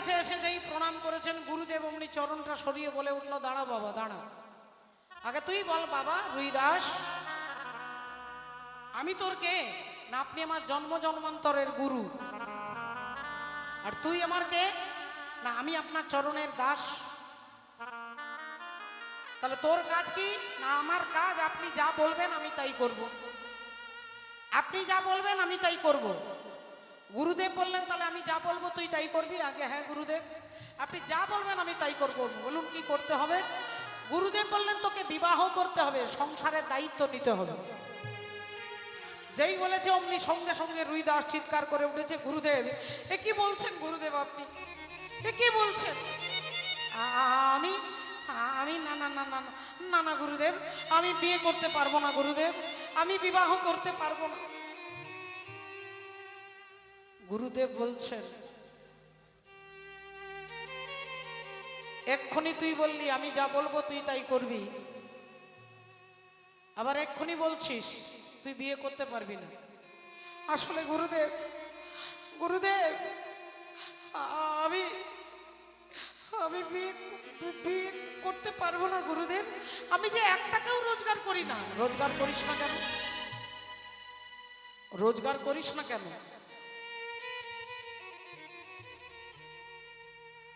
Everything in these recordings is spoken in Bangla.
কাছে এসে যেই প্রণাম করেছেন গুরুদেব অমনি চরণটা সরিয়ে বলে উঠলো, দাঁড়া বাবা দাঁড়া, আগে তুই বল বাবা রুইদাস, আমি তোর কে? না আপনি আমার জন্ম জন্মান্তরের গুরু। আর তুই আমার কে? না আমি আপনার চরণের দাস। তাহলে তোর কাজ কি? না আমার কাজ আপনি যা বলবেন আমি তাই করব। আপনি যা বলবেন আমি তাই করব। গুরুদেব বললেন তাহলে আমি যা বলবো তুই তাই করবি? আগে হ্যাঁ গুরুদেব, আপনি যা বলবেন আমি তাই করব। বলুন কি করতে হবে? গুরুদেব বললেন তোকে বিবাহ করতে হবে, সংসারের দায়িত্ব নিতে হবে। যেই বলেছে অমনি সঙ্গে সঙ্গে রুইদাস চিৎকার করে উঠেছে, গুরুদেব এ কি বলছেন গুরুদেব, আপনি এ কি বলছেন? আমি আমি না না না না না না গুরুদেব, আমি বিয়ে করতে পারবো না গুরুদেব, আমি বিবাহ করতে পারবো না। গুরুদেব বলছেন এক্ষুনি তুই বললি আমি যা বলবো তুই তাই করবি, আবার এক্ষুনি বলছিস তুই বিয়ে করতে পারবি না। আসলে গুরুদেব, গুরুদেব আমি আমি বিয়ে করতে পারবো না গুরুদেব, আমি যে 1 টাকাও রোজগার করি না। রোজগার করিস না কেন? রোজগার করিস না কেন?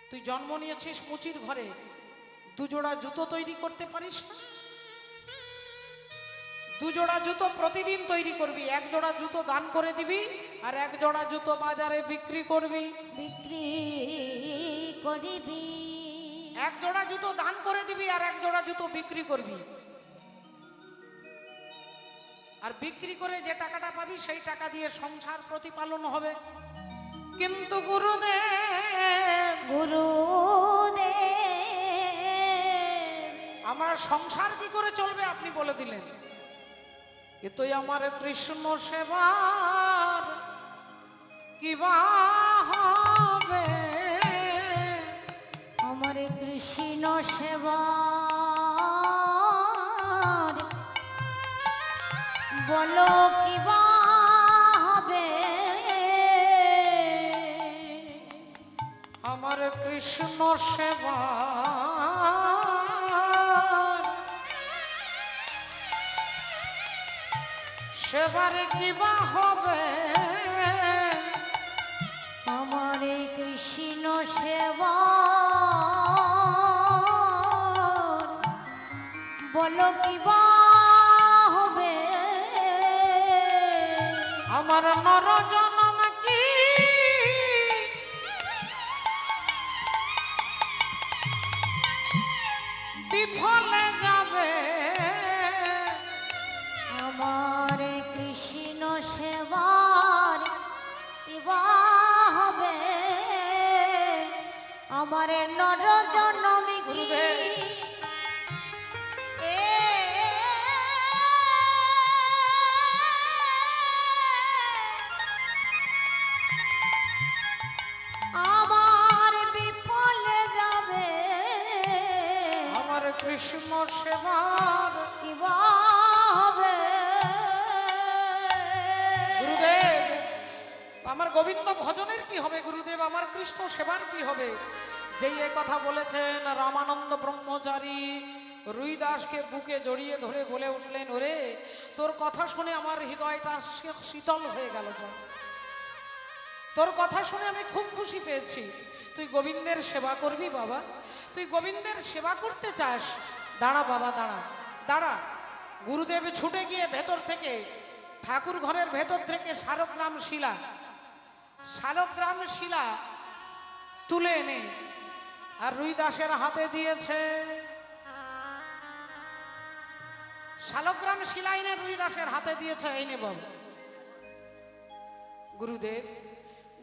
তুই জন্ম নিয়েছিস মুচির ঘরে, 2 জোড়া জুতো তৈরি করতে পারিস না? 2 জোড়া জুতো প্রতিদিন তৈরি করবি, 1 জোড়া জুতো দান করে দিবি, আর 1 জোড়া জুতো বাজারে বিক্রি করবি। বিক্রি করিবি। 1 জোড়া জুতো দান করে দিবি আর 1 জোড়া জুতো বিক্রি করবি। আর বিক্রি করে যে টাকাটা পাবি সেই টাকা দিয়ে সংসার প্রতিপালন হবে। কিন্তু গুরুদেব, গুরুদেব আমরা সংসার কি করে চলবে আপনি বলে দিলেন। এ তো আমার কৃষ্ণ সেবার কিবা হবে, আমার কৃষ্ণ সেবা বলো কিবা হবে, আমার কৃষ্ণ সেবা সেবারে কিবা হবে, আমার কৃষ্ণ সেবা বলো কিবা হবে, আমার নর জনম কি বিফলে যাবে, আমার কৃষ্ণ সেবার কিবা হবে, আমার নর জনম কি গুরুদেব। আমার বিফলে যাবে, আমার কৃষ্ণ সেবার কিবা হবে। গুরুদেব আমার গোবিন্দ ভজনের কি হবে গুরুদেব, আমার কৃষ্ণ সেবার কি হবে? যেই এ কথা বলেছেন রামানন্দ ব্রহ্মচারী রুইদাসকে বুকে জড়িয়ে ধরে বলে উঠলেন, ওরে তোর কথা শুনে আমার হৃদয়টা শীতল হয়ে গেল, তোর কথা শুনে আমি খুব খুশি পেয়েছি। তুই গোবিন্দের সেবা করবি বাবা, তুই গোবিন্দের সেবা করতে চাস, দাঁড়া বাবা দাঁড়া দাঁড়া। গুরুদেব ছুটে গিয়ে ভেতর থেকে ঠাকুর ঘরের ভেতর থেকে শালগ্রাম শিলা, শালগ্রাম শিলা তুলে এনে আর রুইদাসের হাতে দিয়েছে। শালগ্রাম শিলা এনে রুইদাসের হাতে দিয়েছে, এই নে বাবু। গুরুদেব,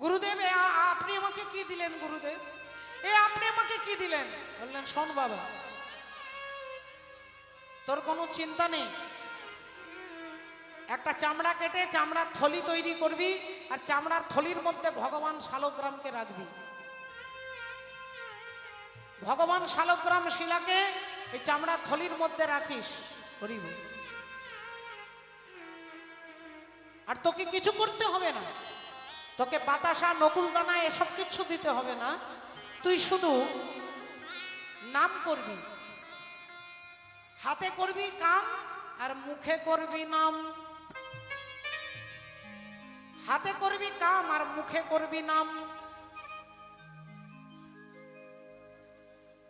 গুরুদেব আপনি আমাকে কি দিলেন গুরুদেব, আপনি আমাকে কি দিলেন? বললেন শোন বাবা, তোর কোনো চিন্তা নেই, একটা চামড়া কেটে চামড়ার থলি তৈরি করবি আর চামড়ার থলির মধ্যে ভগবান শালগ্রামকে রাখবি। ভগবান শালগ্রাম শিলাকে এই চামড়ার থলির মধ্যে রাখিস, করিব। আর তোকে কিছু করতে হবে না, তোকে বাতাসা নকুলদানা এসব কিছু দিতে হবে না। তুই শুধু নাম করবি, হাতে করবি কাম আর মুখে করবি নাম। হাতে করবি কাম আর মুখে করবি নাম।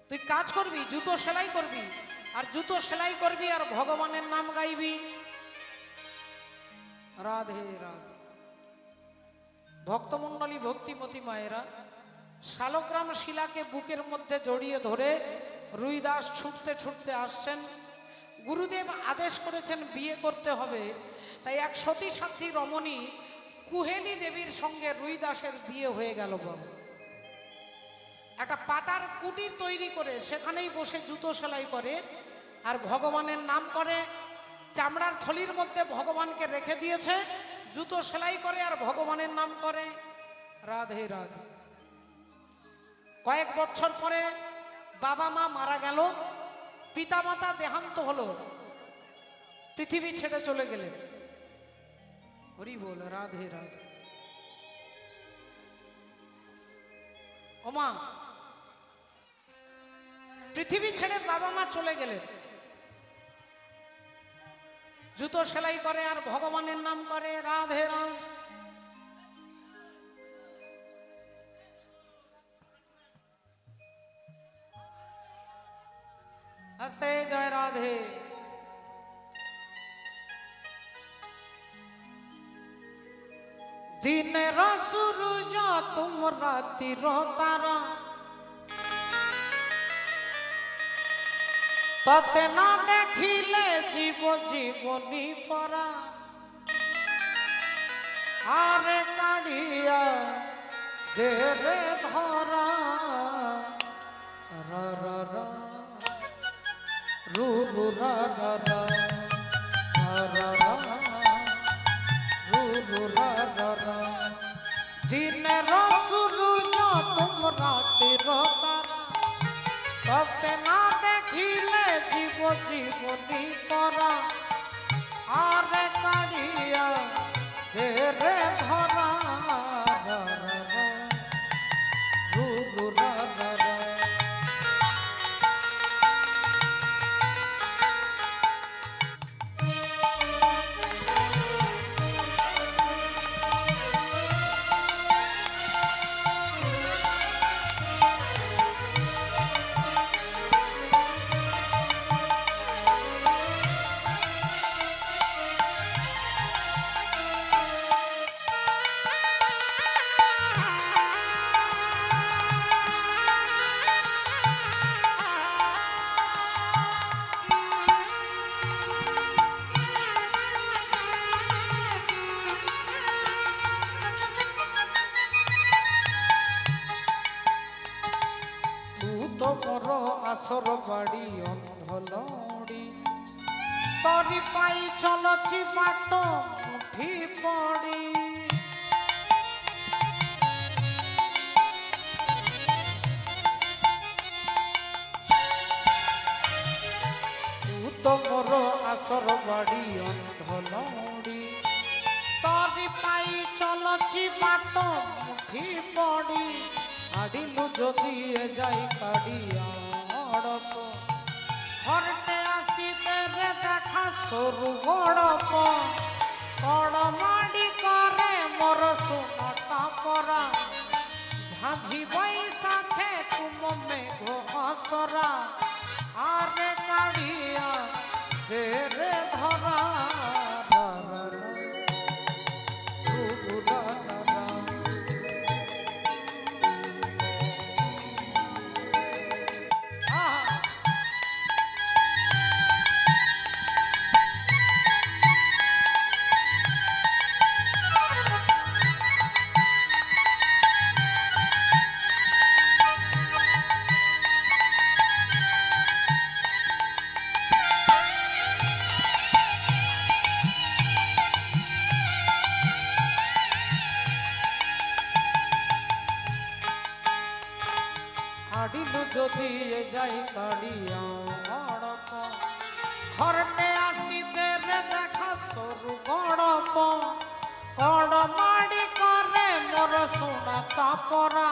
তুই কাজ করবি, জুতো সেলাই করবি, আর জুতো সেলাই করবি আর ভগবানের নাম গাইবি। রাধে রাধে। ভক্তমণ্ডলী, ভক্তিমতী মায়েরা, শালগ্রাম শিলাকে বুকের মধ্যে জড়িয়ে ধরে রুইদাস ছুটতে ছুটতে আসছেন। গুরুদেব আদেশ করেছেন বিয়ে করতে হবে, তাই এক সতী সাধ্বী রমণী কুহেলি দেবীর সঙ্গে রুইদাসের বিয়ে হয়ে গেল। বাবু একটা পাতার কুটির তৈরি করে সেখানেই বসে জুতো সেলাই করে আর ভগবানের নাম করে। চামড়ার থলির মধ্যে ভগবানকে রেখে দিয়েছে, জুতো সেলাই করে আর ভগবানের নাম করে। রাধে রাধে। কয়েক বছর পরে বাবা মা মারা গেল, পিতামাতা দেহান্ত হলো, পৃথিবী ছেড়ে চলে গেলেন। হরি বল। রাধে রাধে। ওমা, পৃথিবী ছেড়ে বাবা মা চলে গেলেন, জুতো সেলাই করে আর ভগবানের নাম করে। রাধে রাধে। হস্তে জয় রাধে। দিনের সূরজ তুম রাতির তারা, ততে না দেখিলে জীব জীবনী পরা। আরে কাড়িয়া দে রে ধরা, রা রা রা রু রু রা রা রা, রা রা রু রু রা রা রা। দিনের সূরজ তুম রাতির তারা, ততে না দেখিলে জীব জীবনী পরা। আরে কাড়িয়া দে রে ধরা, রা রা রা রু রু রা রা রা। তোর আসর বাড়ি অন্ধলড়ি, তরি পাই চলছি বাট মুঠি পড়ি। তোর আসর বাড়ি অন্ধলড়ি, তরি পাই চলছি বাট মুঠি পড়ি। আডিলু যদি যাই কাড়িয়া অড়প, ঘরতে আসিতে রে দেখা সরু গড়প। কড়মাড়ি করে মোর সুনটা পরা, ঝাঁঝি বৈশাখে তুম মেঘ অসরা। আরে কাড়িয়া দে রে ধরা, রা রা রা রু রু রা রা রা। আডিলু যদি যাই কাড়িয়া অড়প, ঘরতে আসিতে রে দেখা সরু গড়প। কড়মাড়ি করে মোর সুনটা পরা,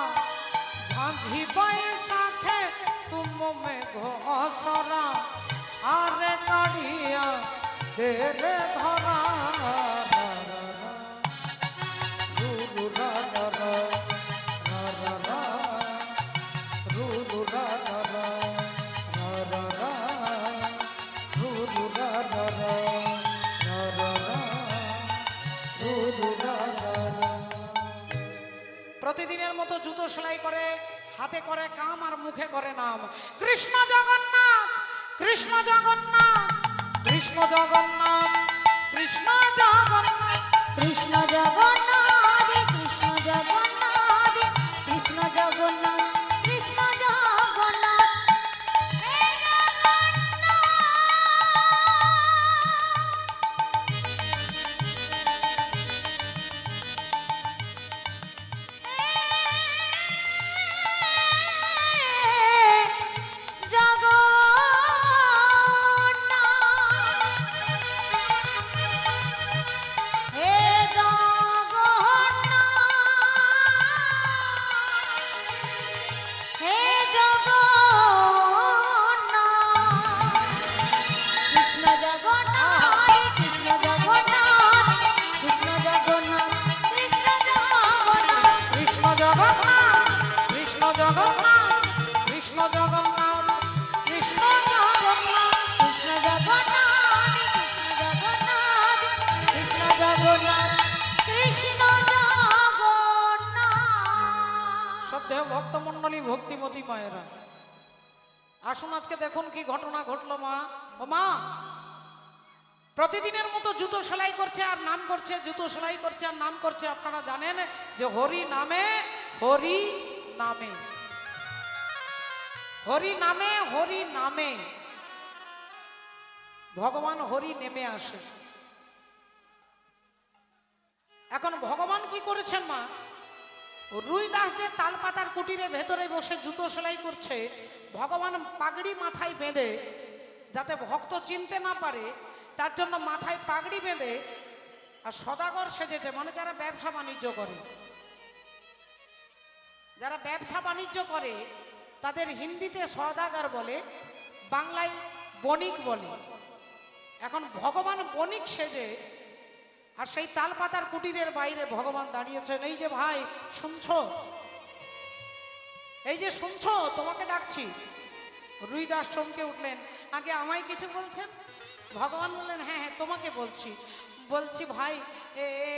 ঝাঁঝি বৈশাখে তুম মেঘ অসরা আরে কাড়িয়া দে রে ধরা প্রতিদিনের মতো জুতো সেলাই করে, হাতে করে কাম আর মুখে করে নাম। কৃষ্ণ জগন্নাথ, কৃষ্ণ জগন্নাথ, কৃষ্ণ জগন্নাথ, কৃষ্ণ জগন্নাথ, কৃষ্ণ জগন্নাথ, কৃষ্ণ জগন্নাথ, কৃষ্ণ জগন্নাথ, কৃষ্ণ জগন্নাথ, হে ভক্তমণ্ডলী, ভক্তিমতী মায়েরা, আসুন আজকে দেখুন কি ঘটনা ঘটলো মা। ও মা, প্রতিদিনের মতো জুতো সেলাই করছে আর নাম করছে, জুতো সেলাই করছে আর নাম করছে। আপনারা জানেন যে হরি নামে, হরি নামে, হরি নামে, হরি নামে ভগবান হরি নেমে আসে। এখন ভগবান কি করেছেন মা? রুইদাস যে তালপাতার কুটিরে ভেতরে বসে জুতো সেলাই করছে, ভগবান পাগড়ি মাথায় বেঁধে, যাতে ভক্ত চিনতে না পারে তার জন্য মাথায় পাগড়ি বেঁধে আর সদাগর সেজেছে। মানে যারা ব্যবসা বাণিজ্য করে, যারা ব্যবসা বাণিজ্য করে তাদের হিন্দিতে সদাগর বলে, বাংলায় বণিক বলে। এখন ভগবান বণিক সেজে আর সেই তালপাতার কুটিরের বাইরে ভগবান দাঁড়িয়েছেন। এই যে ভাই শুনছো, এই যে শুনছো, তোমাকে ডাকছি। রুইদাস চমকে উঠলেন, আগে আমায় কিছু বলছেন? ভগবান বললেন, হ্যাঁ হ্যাঁ তোমাকে বলছি। বলছি ভাই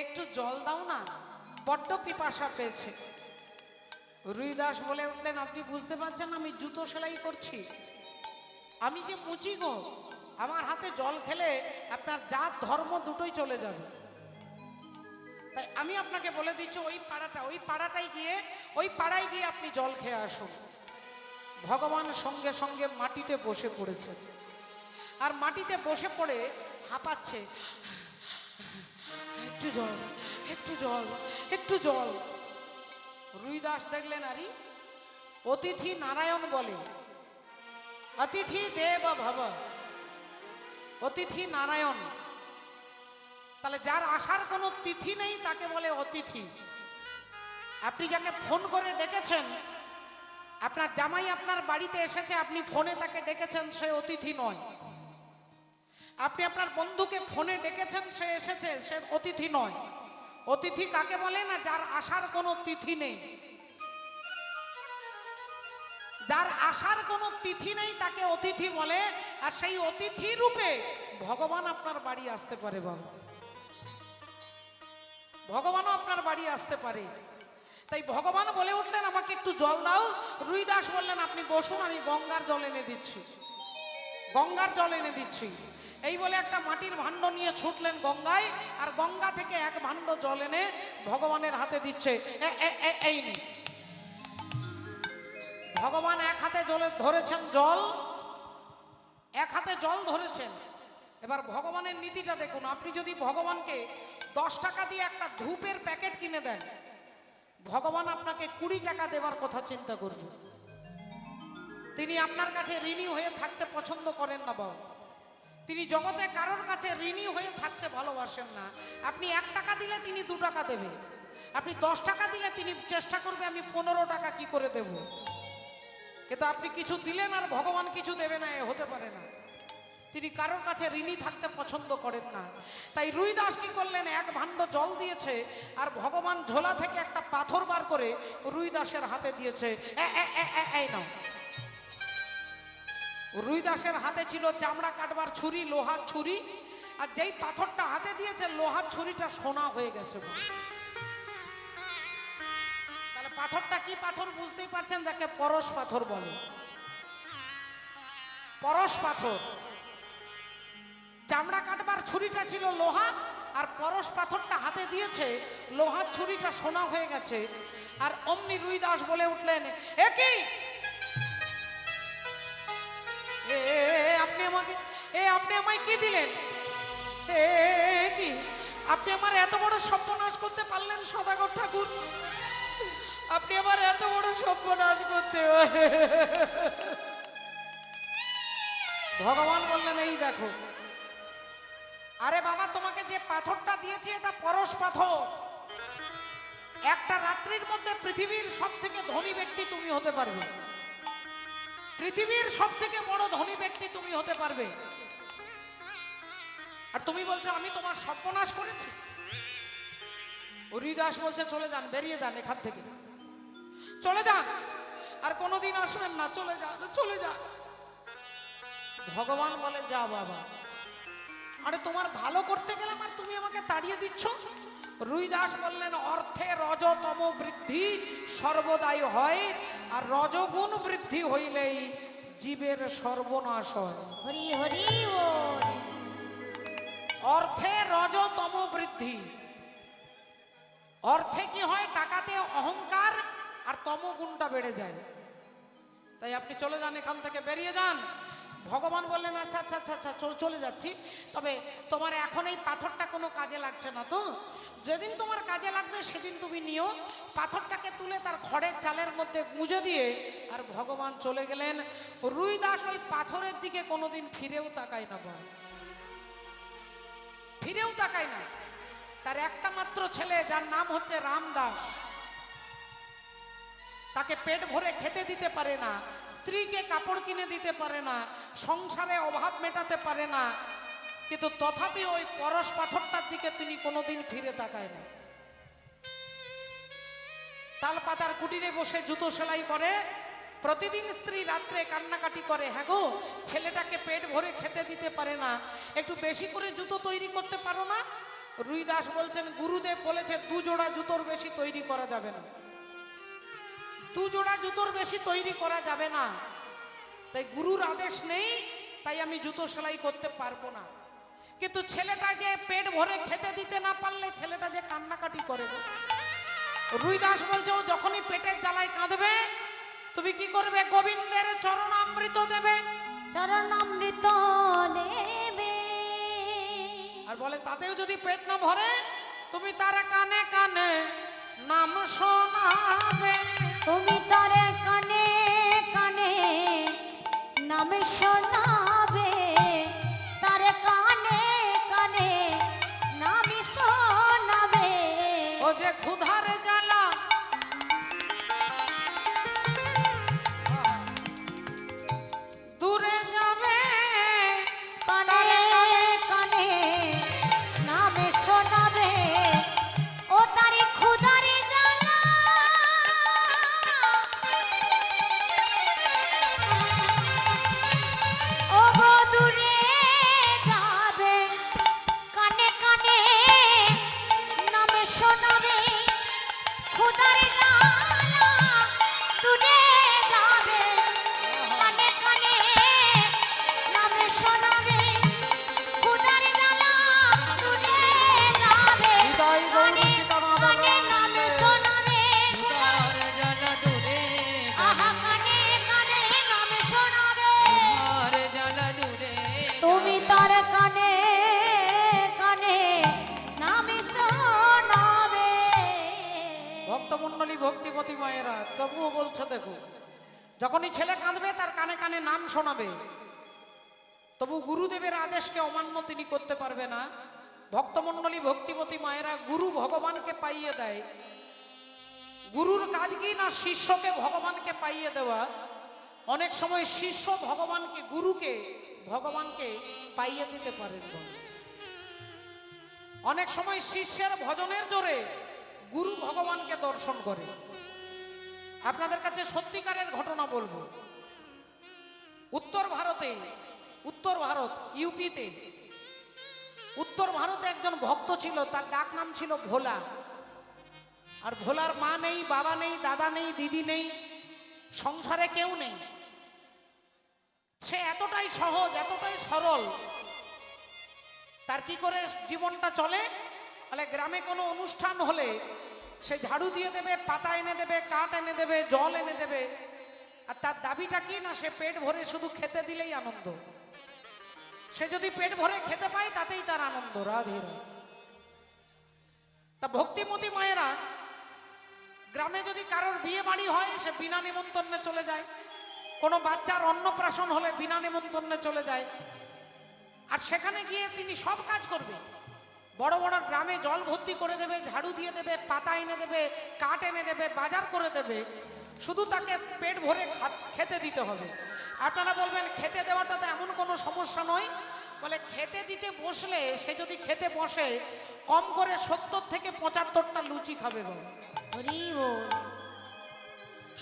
একটু জল দাও না, বড্ড পিপাসা পেয়েছে। রুইদাস বলে উঠলেন, আপনি বুঝতে পারছেন আমি জুতো সেলাই করছি, আমি যে মুচি গো, আমার হাতে জল খেলে আপনার জাত ধর্ম দুটোই চলে যাবে। তাই আমি আপনাকে বলে দিচ্ছি ওই পাড়াটায় গিয়ে আপনি জল খেয়ে আসুন। ভগবান সঙ্গে সঙ্গে মাটিতে বসে পড়েছে আর মাটিতে বসে পড়ে হাঁপাচ্ছে, একটু জল, একটু জল, একটু জল। রুইদাস দেখলেন, আরে অতিথি নারায়ণ বলে, অতিথি দেব ভব, অতিথি নারায়ণ। তাহলে যার আসার কোনো তিথি নেই তাকে বলে অতিথি। আপনি যাকে ফোন করে ডেকেছেন, আপনার জামাই আপনার বাড়িতে এসেছে, আপনি ফোনে তাকে ডেকেছেন, সে অতিথি নয়। আপনি আপনার বন্ধুকে ফোনে ডেকেছেন, সে এসেছে, সে অতিথি নয়। অতিথি কাকে বলে না? যার আসার কোনো তিথি নেই। যার আসার কোনো তিথি নেই তাকে অতিথি বলে। আর সেই অতিথি রূপে ভগবান আপনার বাড়ি আসতে পারে। বাবা, ভগবানও আপনার বাড়ি আসতে পারে। তাই ভগবান বলে উঠলেন, আমাকে একটু জল দাও। রুইদাস বললেন, আপনি বসুন, আমি গঙ্গার জল এনে দিচ্ছি, গঙ্গার জল এনে দিচ্ছি। এই বলে একটা মাটির ভাণ্ড নিয়ে ছুটলেন গঙ্গায়, আর গঙ্গা থেকে এক ভাণ্ড জল এনে ভগবানের হাতে দিচ্ছে। এই নি। ভগবান এক হাতে ধরেছেন জল, এক হাতে জল ধরেছেন। এবার ভগবানের নীতিটা দেখুন। আপনি যদি ভগবানকে 10 টাকা দিয়ে একটা ধূপের প্যাকেট কিনে দেন, ভগবান আপনাকে 20 টাকা দেবার কথা চিন্তা করবে। তিনি আপনার কাছে ঋণী হয়ে থাকতে পছন্দ করেন না বাবা। তিনি জগতে কারোর কাছে ঋণী হয়ে থাকতে ভালোবাসেন না। আপনি 1 টাকা দিলে তিনি 2 টাকা দেবে, আপনি 10 টাকা দিলে তিনি চেষ্টা করবে আমি 15 টাকা কি করে দেব, কিন্তু আপনি কিছু দিলেন আর ভগবান কিছু দেবে না, এ হতে পারে না। তিনি কারোর কাছে ঋণী থাকতে পছন্দ করেন না। তাই রুইদাস কি করলেন, এক ভাণ্ড জল দিয়েছে আর ভগবান ঝোলা থেকে একটা পাথর বার করে রুইদাসের হাতে দিয়েছে। এই নাও। রুইদাসের হাতে ছিল চামড়া কাটবার ছুরি, লোহার ছুরি, আর যেই পাথরটা হাতে দিয়েছে লোহার ছুরিটা সোনা হয়ে গেছে। তাহলে পাথরটা কি পাথর বুঝতেই পারছেন, দেখে পরশ পাথর বলে। পরশ পাথর। চামড়া কাটবার ছুরিটা ছিল লোহা, আর পরশ পাথরটা হাতে দিয়েছে, লোহার ছুরিটা সোনা হয়ে গেছে। আর অমনি রুইদাস বলে উঠলেন, এ কি আপনি আমায় কি দিলেন? কি আপনি আমার এত বড় সর্বনাশ করতে পারলেন সদাগর ঠাকুর? আপনি আমার এত বড় সর্বনাশ করতে? ভগবান বললেন, এই দেখো, আরে বাবা তোমাকে যে পাথরটা দিয়েছি এটা পরশ পাথর। একটা রাত্রির মধ্যে পৃথিবীর সব থেকে ধনী ব্যক্তি তুমি হতে পারবে, পৃথিবীর সব থেকে বড় ধনী ব্যক্তি তুমি হতে পারবে, আর তুমি বলছো আমি তোমার সর্বনাশ করেছি। হরিদাস বলছে, চলে যান, বেরিয়ে যান এখান থেকে, চলে যান, আর কোনোদিন আসবেন না, চলে যান, চলে যান। ভগবান বলে, যা বাবা, আরে তোমার ভালো করতে গেলাম আর তুমি আমাকে তাড়িয়ে দিচ্ছ। রুইদাস বললেন, অর্থে রজতম বৃদ্ধি সর্বদাই হয়, আর রজগুণ বৃদ্ধি হইলেই জীবের সর্বনাশ হয়। হরি হরি বল। অর্থে রজতম বৃদ্ধি, অর্থে কি হয়, টাকাতে অহংকার আর তমগুণটা বেড়ে যায়। তাই আপনি চলে যান এখান থেকে, বেরিয়ে যান। ভগবান বললেন, আচ্ছা আচ্ছা আচ্ছা আচ্ছা চলে যাচ্ছি, তবে তোমার এখন এই পাথরটা কোনো কাজে লাগছে না তো, যেদিন তোমার কাজে লাগবে সেদিন তুমি নিও। পাথরটাকে তুলে তার খড়ের চালের মধ্যে গুঁজে দিয়ে আর ভগবান চলে গেলেন। রুইদাস ওই পাথরের দিকে কোনোদিন ফিরেও তাকায় না, ফিরেও তাকায় না। তার একটা মাত্র ছেলে, যার নাম হচ্ছে রামদাস, তাকে পেট ভরে খেতে দিতে পারে না, স্ত্রীকে কাপড় কিনে দিতে পারে না, সংসারে অভাব মেটাতে পারে না, কিন্তু তথাপি ওই পরশ পাথরটার দিকে তিনি কোনোদিন ফিরে তাকায় না। তালপাতার কুটিরে বসে জুতো সেলাই করে, প্রতিদিন স্ত্রী রাত্রে কান্নাকাটি করে, হ্যাঁ গো ছেলেটাকে পেট ভরে খেতে দিতে পারে না, একটু বেশি করে জুতো তৈরি করতে পারো না? রুইদাস বলছেন, গুরুদেব বলেছে 2 জোড়া জুতোর বেশি তৈরি করা যাবে না, 2 জোড়া জুতোর বেশি তৈরি করা যাবে না। তাই গুরুর আদেশ নেই, তাই আমি জুতো সেলাই করতে পারবো না। কিন্তু ছেলেটা যে পেট ভরে খেতে দিতে না পারলে ছেলেটা যে কান্নাকাটি করে গো। রুইদাস বলছে, ও যখনই পেটের জ্বালায় কাঁদবে তুমি কি করবে? গোবিন্দের চরণামৃত দেবে, চরণামৃত দেবে। আর বলে তাতেও যদি পেট না ভরে তুমি তার কানে কানে নাম শোনাবে, তুমি তারে কানে কানে নাম শোনাবে, তারে কানে কানে নাম শোনাবে। ও যে ক্ষুধার জ্বালা দূরে যাবে, কানে কানে নাম শোনাবে, ও তারি ক্ষুধারি জ্বালা ও গো দূরে যাবে, কানে কানে নাম শোনাবে, ক্ষুধারি জ্বালা দূরে যাবে, কানে কানে নাম শোনাবে, ক্ষুধারি জ্বালা দূরে যাবে, হৃদয় গৌরী কানে সীতারাম নাম শোনাবে, তার জ্বালা দূরে আহা কানে কানে নাম শোনাবে, তার জ্বালা দূরে তুমি তার কানে কানে নাম শোনাবে। ভক্তমণ্ডলী ভক্তিপতি মায়েরা তবুও বলছে, দেখো যখনই ছেলে কাঁদবে তার কানে কানে নাম শোনাবে, তবু গুরুদেবের আদেশকে অমান্য তিনি করতে পারবে না। ভক্তমণ্ডলী ভক্তিপতি মায়েরা গুরু ভগবানকে পাইয়ে দেয়, গুরুর কাজ কি না শিষ্যকে ভগবানকে পাইয়ে দেওয়া। অনেক সময় শিষ্য ভগবানকে গুরুকে ভগবানকে পাইয়ে দিতে পারেন না। অনেক সময় শিষ্যের ভজনের জোরে গুরু ভগবানকে দর্শন করে। আপনাদের কাছে সত্যিকারের ঘটনা বলবো। উত্তর ভারত ইউপিতে উত্তর ভারতে একজন ভক্ত ছিল, তার ডাক নাম ছিল ভোলা। আর ভোলার মা নেই, বাবা নেই, দাদা নেই, দিদি নেই, সংসারে কেউ নেই। সে এতটাই সহজ, এতটাই সরল। তার কি করে জীবনটা চলে? তাহলে গ্রামে কোনো অনুষ্ঠান হলে সে ঝাড়ু দিয়ে দেবে, পাতা এনে দেবে, কাঠ এনে দেবে, জল এনে দেবে। আর তার দাবিটা কি না সে পেট ভরে শুধু খেতে দিলেই আনন্দ। সে যদি পেট ভরে খেতে পায় তাতেই তার আনন্দ। রাধে রাধে। তা ভক্তিমতী মায়েরা গ্রামে যদি কারোর বিয়ে বাড়ি হয় সে বিনা নিমন্ত্রণে চলে যায়। কোনো বাচ্চার অন্নপ্রাশন হলে বিনা নিমন্ত্রণে চলে যায়। আর সেখানে গিয়ে তিনি সব কাজ করবে। বড় বড় গ্রামে জল ভর্তি করে দেবে, ঝাড়ু দিয়ে দেবে, পাতা এনে দেবে, কাঠ এনে দেবে, বাজার করে দেবে। শুধু তাকে পেট ভরে খেতে দিতে হবে। আপনারা বলবেন খেতে দেওয়াটা তো এমন কোনো সমস্যা নয়। বলে খেতে দিতে বসলে সে যদি খেতে বসে কম করে 70 থেকে 75টা লুচি খাবে। হরি বল।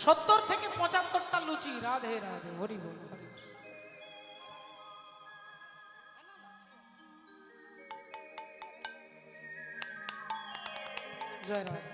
70 থেকে 75টা লুচি। রাধে রাধে। হরি বল। হরি বল। জয় রাধে।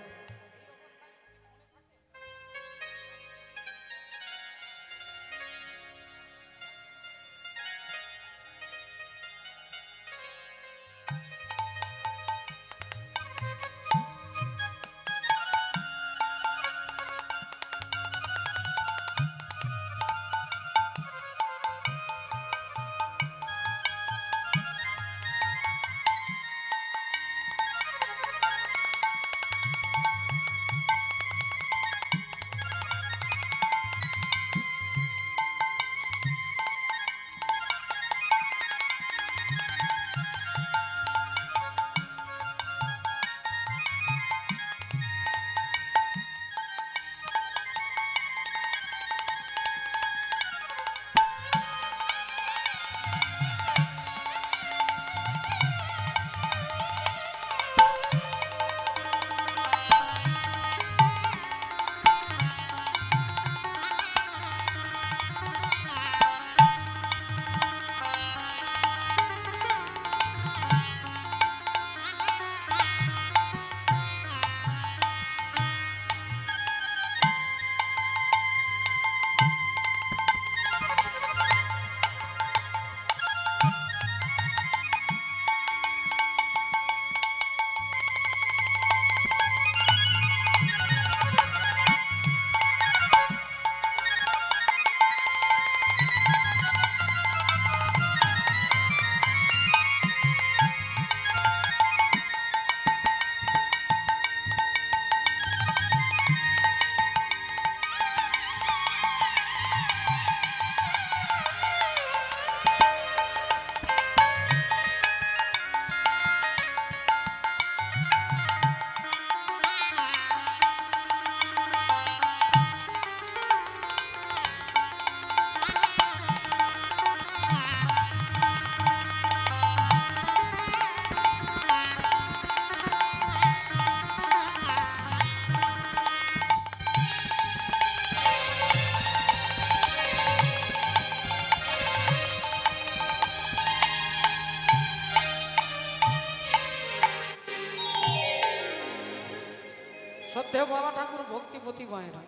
শ্রদ্ধেয় বাবা ঠাকুর ভক্তিপতি মায়েরা।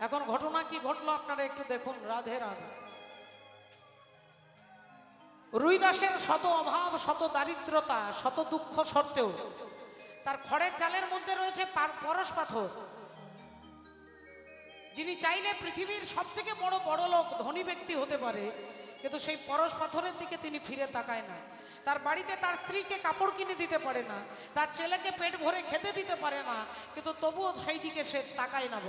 এখন ঘটনা কি ঘটলো আপনারা একটু দেখুন। রাধে রাধে। রুইদাসের শত অভাব, শত দারিদ্রতা, শত দুঃখ সত্ত্বেও তার খড়ের চালের মধ্যে রয়েছে পরশ পাথর। যিনি চাইলে পৃথিবীর সব থেকে বড় বড় লোক ধনী ব্যক্তি হতে পারে, কিন্তু সেই পরশ পাথরের দিকে তিনি ফিরে তাকায় না। তার বাড়িতে তার স্ত্রীকে কাপড় কিনে দিতে পারে না, তার ছেলেকে পেট ভরে খেতে দিতে পারে না, কিন্তু তবুও সেই দিকে সে তাকায় না।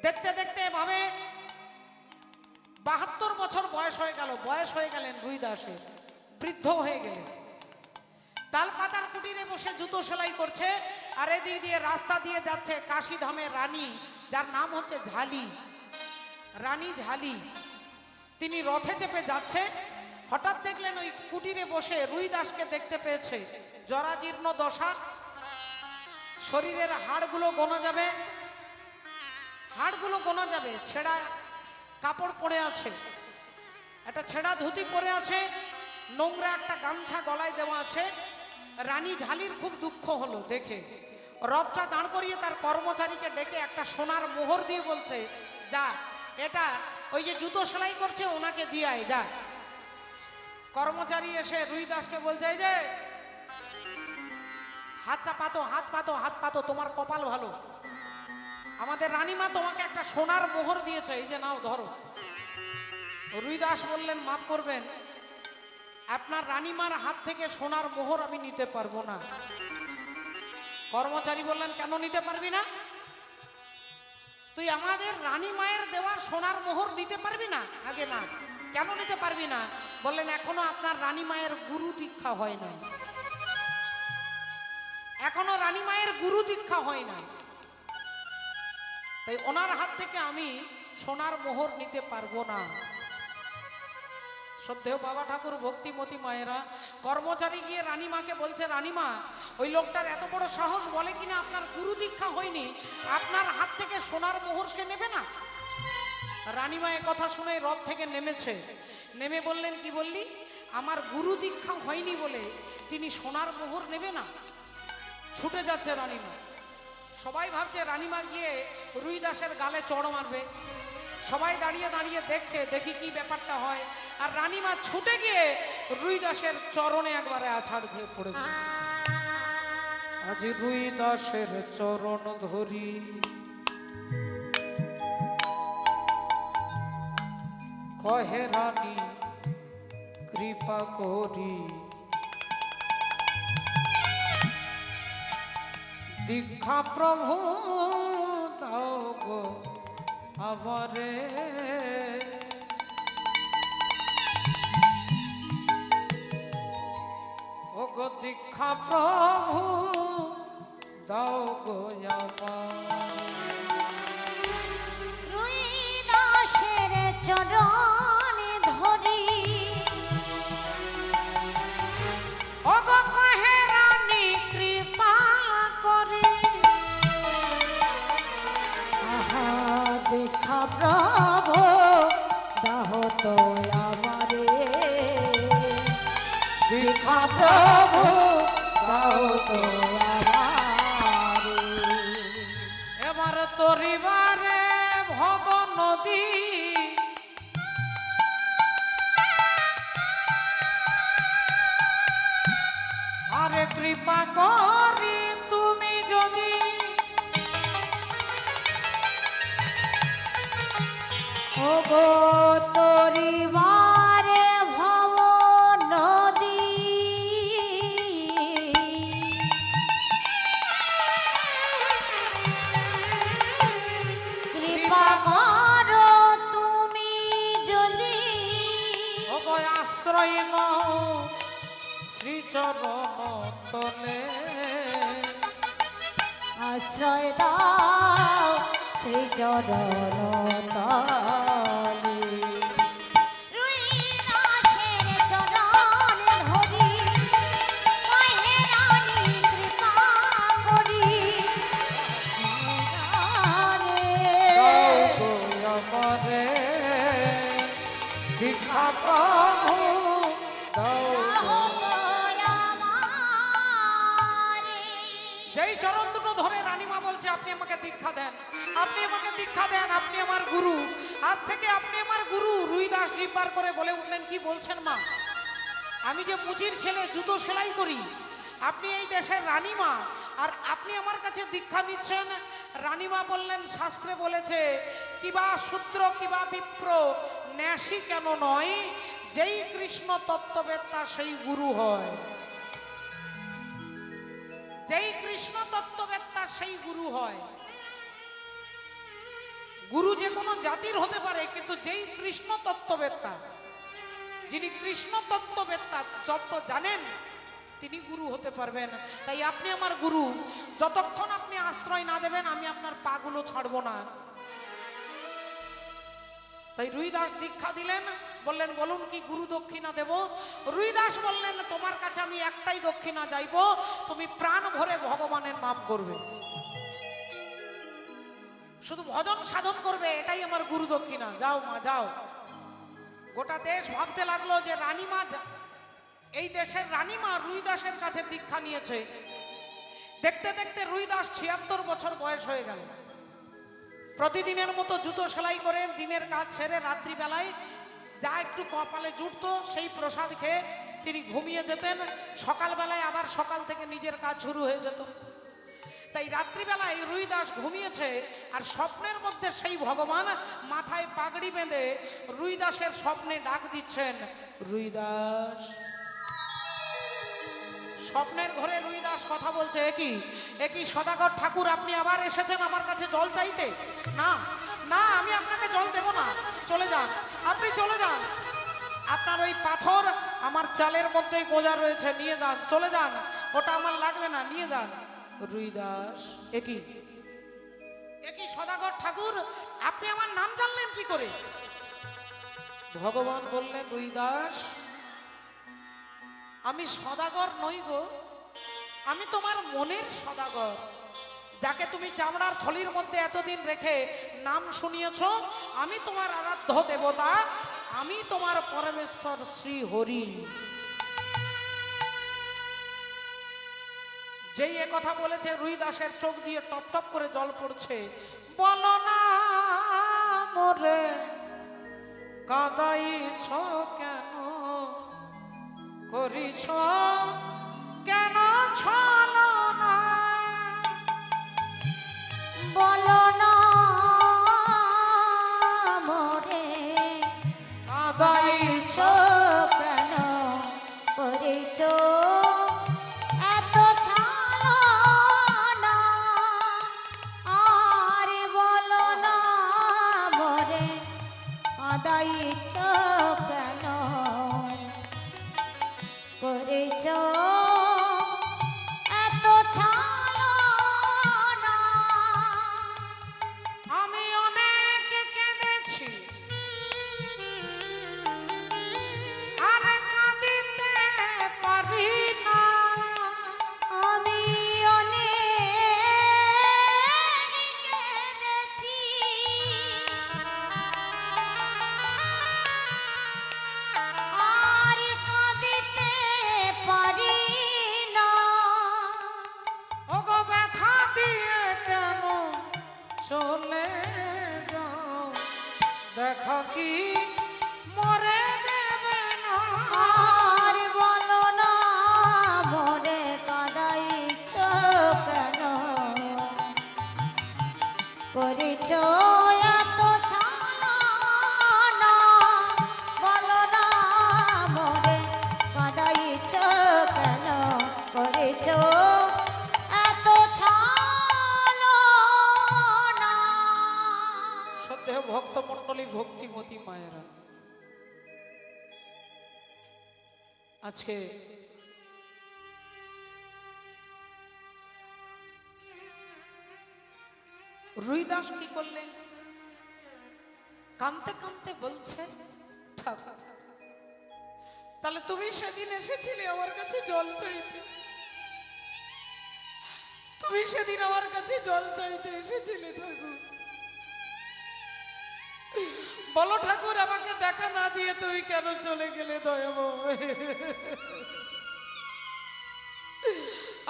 দেখতে দেখতে এভাবে 72 বছর বয়স হয়ে গেল। বয়স হয়ে গেলেন রুইদাসের, বৃদ্ধ হয়ে গেলেন। তালপাতার কুটিরে বসে জুতো সেলাই করছে, আর এদিক দিয়ে রাস্তা দিয়ে যাচ্ছে কাশীধামের রানী, যার নাম হচ্ছে ঝালি, রানী ঝালি। তিনি রথে চেপে যাচ্ছে, হঠাৎ দেখলেন ওই কুটিরে বসে রুই দাসকে দেখতে পেয়েছে। জরাজীর্ণ দশা, শরীরের হাড়গুলো গোনা যাবে, হাড়গুলো গোনা যাবে, ছেঁড়া কাপড় পরে আছে, একটা ছেঁড়া ধুতি পরে আছে, নোংরা একটা গামছা গলায় দেওয়া আছে। রানী ঝালির খুব দুঃখ হলো দেখে, রথটা দাঁড় করিয়ে তার কর্মচারীকে ডেকে একটা সোনার মোহর দিয়ে বলছে, যা এটা ওই যে জুতো সেলাই করছে ওনাকে দিয়ে আয় যা। কর্মচারী এসে রুই দাসকে বলছে, এই যে হাতটা পাতো, হাত পাতো, হাত পাতো, তোমার কপাল ভালো, আমাদের রানীমা তোমাকে একটা সোনার মোহর দিয়েছে, এই যে নাও ধরো। রুই দাস বললেন, মাফ করবেন, আপনার রানীমার হাত থেকে সোনার মোহর আমি নিতে পারবো না। কর্মচারী বললেন, কেন নিতে পারবি না? তুই আমাদের রানী মায়ের দেওয়া সোনার মোহর নিতে পারবি না? আগে না, কেন নিতে পারবি না? বললেন, এখনো আপনার রানী মায়ের গুরু দীক্ষা হয় নাই, এখনো রানী মায়ের গুরু দীক্ষা হয় নাই, তাই ওনার হাত থেকে আমি সোনার মোহর নিতে পারবো না। শ্রদ্ধেয় বাবা ঠাকুর, ভক্তিমতী মায়েরা, কর্মচারী গিয়ে রানীমাকে বলছে, রানীমা ওই লোকটার এত বড় সাহস, বলে কিনা আপনার গুরু দীক্ষা হয়নি, আপনার হাত থেকে সোনার মোহর সে নেবে না। রানীমা এ কথা শুনে রথ থেকে নেমেছে, নেমে বললেন, কি বললি? আমার গুরু দীক্ষা হয়নি বলে তিনি সোনার মোহর নেবে না? ছুটে যাচ্ছে রানীমা। সবাই ভাবছে রানীমা গিয়ে রুই দাসের গালে চড় মারবে, সবাই দাঁড়িয়ে দাঁড়িয়ে দেখছে, দেখি কি ব্যাপারটা হয়। আর রানীমা ছুটে গিয়ে রুই দাসের চরণে একবারে আছাড় দিয়ে পড়েছে। আজ রুই দাসের চরণ ধরি, কহে রানী কৃপা করি, দীক্ষা প্রভু দাও গো আমারে। ও গো দীক্ষা প্রভু দাও গো আমারে। রুই দাসের চরণে ধরি, ও গো কহে রানী কৃপা করে, আহা দেখা প্রভু দাহ তো আমারে, দীক্ষা প্রভু দাহ তো আমারে। এবার তরিবারে ভব নদী, আরে কৃপা করি তুমি যদি, ও গো তরিবারে ভব নদী, কৃপা করো তুমি যদি, ও গো আশ্রয় নও শ্রীচরণ তলে, আশ্রয় দাও শ্রী চরণ তলে। রুই দাসের চরণে ধরি, কহে রানী কৃপা করি, দাও গো আমারে, দীক্ষা প্রভু দাও গো। যেই চরণ দুটো ধরে রানীমা বলছে, আপনি আমাকে দীক্ষা দেন, আপনি আমাকে দীক্ষা দেন, আপনি আমার গুরু, আজ থেকে আপনি আমার গুরু। রুই দাস জিব্বার করে বলে উঠলেন, কি বলছেন মা? আমি যে মুচির ছেলে, জুতো সেলাই করি, আপনি এই দেশের রানীমা, আর আপনি আমার কাছে দীক্ষা নিচ্ছেন। রানীমা বললেন, শাস্ত্রে বলেছে, কিবা শূদ্র কিবা বিপ্র ন্যাসী কেন নয়, যেই কৃষ্ণ তত্ত্ববেত্তা সেই গুরু হয়, যেই কৃষ্ণ তত্ত্ববেত্তা সেই গুরু হয়। গুরু যে কোনো জাতির হতে পারে, কিন্তু যেই কৃষ্ণ তত্ত্ববেত্তা, যিনি কৃষ্ণ তত্ত্ববেত্তা, তত্ত্ব জানেন, তিনি গুরু হতে পারবেন। তাই আপনি আমার গুরু, যতক্ষণ আপনি আশ্রয় না দেবেন আমি আপনার পাগুলো ছাড়বো না। তাই রুইদাস দীক্ষা দিলেন, বললেন বলুন কি গুরু দক্ষিণা দেব? রুইদাস বললেন তোমার কাছে আমি একটাই দক্ষিণা চাইবো, তুমি প্রাণ ভরে ভগবানের নাম করবে, শুধু ভজন সাধন করবে, এটাই আমার গুরু দক্ষিণা। যাও মা যাও। গোটা দেশ ভাবতে লাগলো যে রানীমা, এই দেশের রানীমা রুইদাসের কাছে দীক্ষা নিয়েছে। দেখতে দেখতে রুইদাস 76 বছর বয়স হয়ে গেল। প্রতিদিনের মতো জুতো সেলাই করে দিনের কাজ ছেড়ে রাত্রিবেলায় যা একটু কপালে জুটতো সেই প্রসাদ খেয়ে তিনি ঘুমিয়ে যেতেন। সকালবেলায় আবার সকাল থেকে নিজের কাজ শুরু হয়ে যেত। তাই রাত্রিবেলায় রুইদাস ঘুমিয়েছে, আর স্বপ্নের মধ্যে সেই ভগবান মাথায় পাগড়ি বেঁধে রুইদাসের স্বপ্নে ডাক দিচ্ছেন, রুইদাস। স্বপ্নের ঘরে রুইদাস কথা বলছে, একই সদাগর ঠাকুর, আপনি আবার এসেছেন আমার কাছে জল চাইতে? না না, আমি আপনাকে জল দেব না, চলে যান, আপনি চলে যান। আপনার ওই পাথর আমার চালের মধ্যেই গোজা রয়েছে, নিয়ে যান, চলে যান, ওটা আমার লাগবে না, নিয়ে যান। রুইদাস, একই সদাগর ঠাকুর, আপনি আমার নাম জানলেন কি করে? ভগবান বললেন, রুইদাস আমি সদাগর নই গো, আমি তোমার মনের সদাগর, যাকে তুমি চামড়ার থলির মধ্যে এতদিন রেখে নাম শুনিয়েছ। আমি তোমার আরাধ্য দেবতা, আমি তোমার পরমেশ্বর শ্রী হরি। যেই এ কথা বলেছে রুইদাসের চোখ দিয়ে টপ টপ করে জল পড়ছে। বলো না মোরে কাঁদাইছ কেন, করিছ কেন ছলনা? বলো না মোরে কাঁদাইছ কেন, করেছ এত ছলনা? আর বলো না মোরে কাঁদাইছ কেন, করেছ এত ছলনা? আমি অনেক কেঁদেছি আর কাঁদিতে পারি না। আমি অনেক কেঁদেছি আর কাঁদিতে পারি না। ওগো ব্যথা দিয়ে কেন চলে যাও, দেখো কি মরে দেবে না। আর বলো না মোরে কাঁদাইছ কেন, করেছ এত ছলনা? বলো না মোরে কাঁদাইছ কেন, করেছ এত ছলনা? সত্যি ভক্ত মন্ডলী, ভক্তিমতী মায়েরা, আজকে রুইদাস কি করলেন? কাঁদতে কাঁদতে বলছে, ঠাকুর তাহলে তুমি সেদিন এসেছিলে আমার কাছে জল চাইতে, তুমি সেদিন আমার কাছে জল চাইতে এসেছিলে ঠাকুর। বলো ঠাকুর, আমাকে দেখা না দিয়ে তুমি কেন চলে গেলে দয়াময়?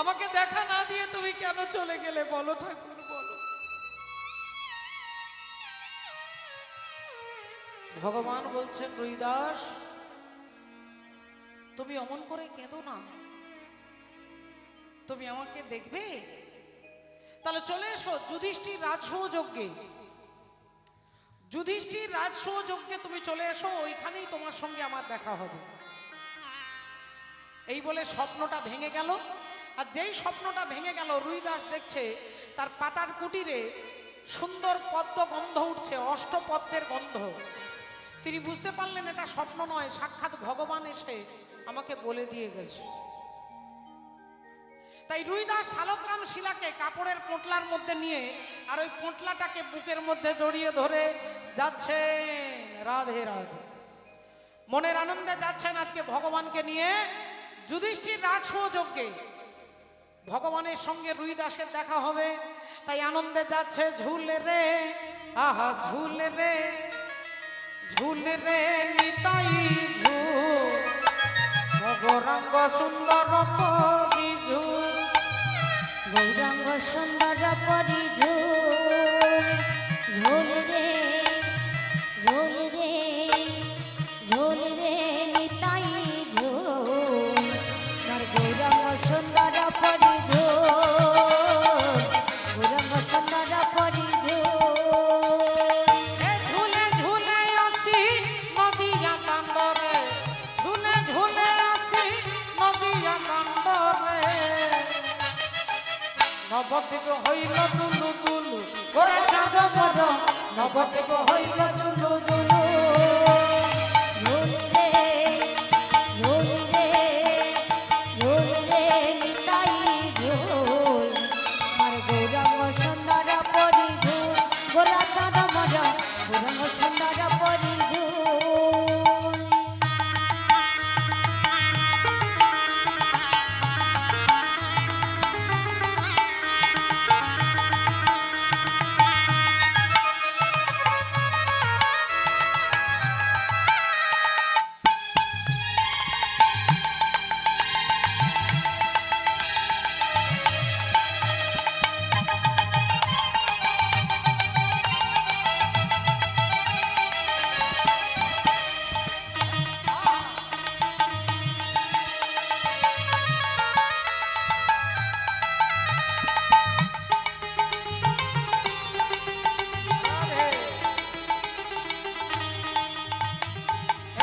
আমাকে দেখা না দিয়ে তুমি কেন চলে গেলে? বলো ঠাকুর, বলো। ভগবান বলছেন, রুইদাস তুমি অমন করে কেঁদো না, তুমি আমাকে দেখবে? তাহলে চলে এসো যুধিষ্ঠির রাজসূয়, যুধিষ্ঠির রাজসূয় তুমি চলে এসো, ওইখানেই তোমার সঙ্গে আমার দেখা হবে। এই বলে স্বপ্নটা ভেঙে গেল। আর যেই স্বপ্নটা ভেঙে গেল, রুইদাস দেখছে তার পাতার কুটিরে সুন্দর পদ্ম গন্ধ উঠছে, অষ্টপদ্মের গন্ধ। তিনি বুঝতে পারলেন এটা স্বপ্ন নয়, সাক্ষাৎ ভগবান এসে আমাকে বলে দিয়ে গেছে। তাই রুইদাস শালগ্রাম শিলাকে কাপড়ের পোঁটলার মধ্যে নিয়ে আর ওই পোঁটলাটাকে বুকের মধ্যে জড়িয়ে ধরে যাচ্ছেন। রাধে রাধে। মনের আনন্দে যাচ্ছেন আজকে ভগবানকে নিয়ে যুধিষ্ঠির রাজসুযোগ্যে ভগবানের সঙ্গে রুইদাসের দেখা হবে। তাই আনন্দে যাচ্ছে ঝুলে রে, আহা ঝুলে রে, ঝুলে রে নিতাই ঝুল, গৌরাঙ্গ সুন্দর পরিঝুল, গৌরাঙ্গ সুন্দর পরিঝুল, ঝুল রে ঝুল রে ঝুল রে নিতাই ঝুল, তার গৌরাঙ্গ সুন্দর পরিঝুল, গৌরাঙ্গ সুন্দর পরিঝুল। এ ঝুলে ঝুলে আসি নদিয়া কান্দরে, ঝুলে ঝুলে আসি নদিয়া কান্দরে, নবদ্বীপ হইল দুলু দুলু, ওরে চাঁদ বড় নবদ্বীপ হইল দুলু দুলু। ঝুল রে ঝুল রে ঝুল রে নিতাই ঝুল, আমার গৌরাঙ্গ সুন্দর পরিঝুল, গোরা চাঁদ মর গৌরাঙ্গ সুন্দর পরিঝুল।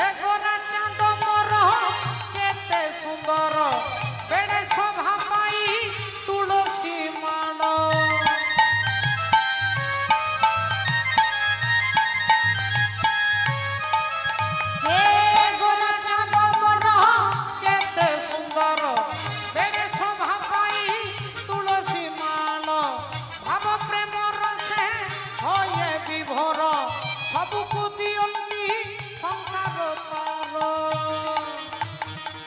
এ গোরা চাঁদ মোর কেতে সুন্দর, বেড়ে শোভা পাই তুলসী মাণ। হে গোরা চাঁদ মর কেতে সুন্দর, বেড়ে শোভা পাই তুলসী মাণ। ভাব প্রেম রসে হয়ে বিভোর, সবুকু দিয়ন্তি সংসার পার।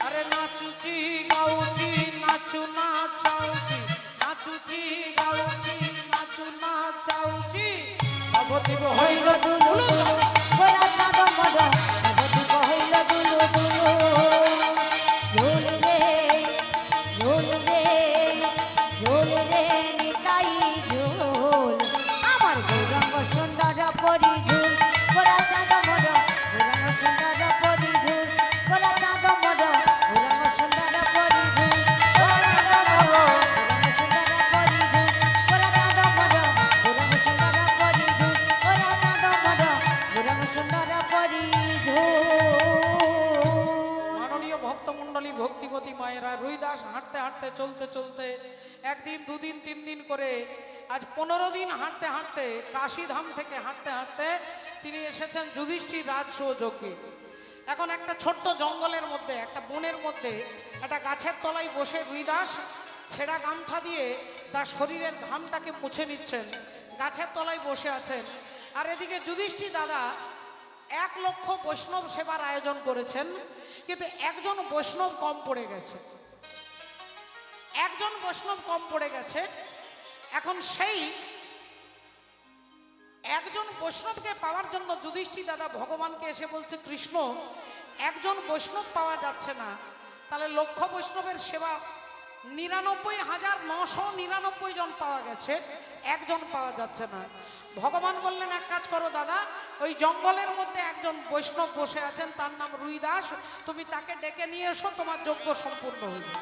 আরে নাচুচি গাউচি নাচু নাচাউচি, নাচুচি গাউচি নাচু নাচাউচি, নবদ্বীপ হইল দুলু দুলু। গোরা চাঁদ মর নবদ্বীপ হইল দুলু দুলু, ঝুল রে ঝুল রে ঝুল রে নিতাই ঝুল, আমার গৌরাঙ্গ সুন্দর পরিঝুল, গোরা চাঁদ মর গৌরাঙ্গ সুন্দর পরিঝুল, গোরা চাঁদ মর গৌরাঙ্গ সুন্দর পরিঝুল, গোরা চাঁদ মর গৌরাঙ্গ সুন্দর পরিঝুল, গোরা চাঁদ মর গৌরাঙ্গ সুন্দর পরিঝুল, গোরা চাঁদ মর গৌরাঙ্গ সুন্দর পরিঝুল। মাননীয় ভক্তমণ্ডলী ভক্তিপতি মায়েরা, রুইদাস হাঁটতে হাঁটতে চলতে চলতে একদিন দুদিন তিন দিন করে আজ 15 দিন হাঁটতে হাঁটতে কাশীধাম থেকে হাঁটতে হাঁটতে তিনি এসেছেন যুধিষ্ঠির রাজসুযোগ্যে। এখন একটা ছোট্ট জঙ্গলের মধ্যে একটা বনের মধ্যে একটা গাছের তলায় বসে রুইদাস ছেঁড়া গামছা দিয়ে তার শরীরের ঘামটাকে মুছে নিচ্ছেন, গাছের তলায় বসে আছেন। আর এদিকে যুধিষ্ঠির দাদা 1 লক্ষ বৈষ্ণব সেবার আয়োজন করেছেন, কিন্তু একজন বৈষ্ণব কম পড়ে গেছে, একজন বৈষ্ণব কম পড়ে গেছে। এখন সেই একজন বৈষ্ণবকে পাওয়ার জন্য যুধিষ্ঠির দাদা ভগবানকে এসে বলছে, কৃষ্ণ একজন বৈষ্ণব পাওয়া যাচ্ছে না, তাহলে লক্ষ বৈষ্ণবের সেবা 99,999 জন পাওয়া গেছে, একজন পাওয়া যাচ্ছে না। ভগবান বললেন, এক কাজ করো দাদা, ওই জঙ্গলের মধ্যে একজন বৈষ্ণব বসে আছেন, তার নাম রুইদাস, তুমি তাকে ডেকে নিয়ে এসো, তোমার যজ্ঞ সম্পূর্ণ হইবে।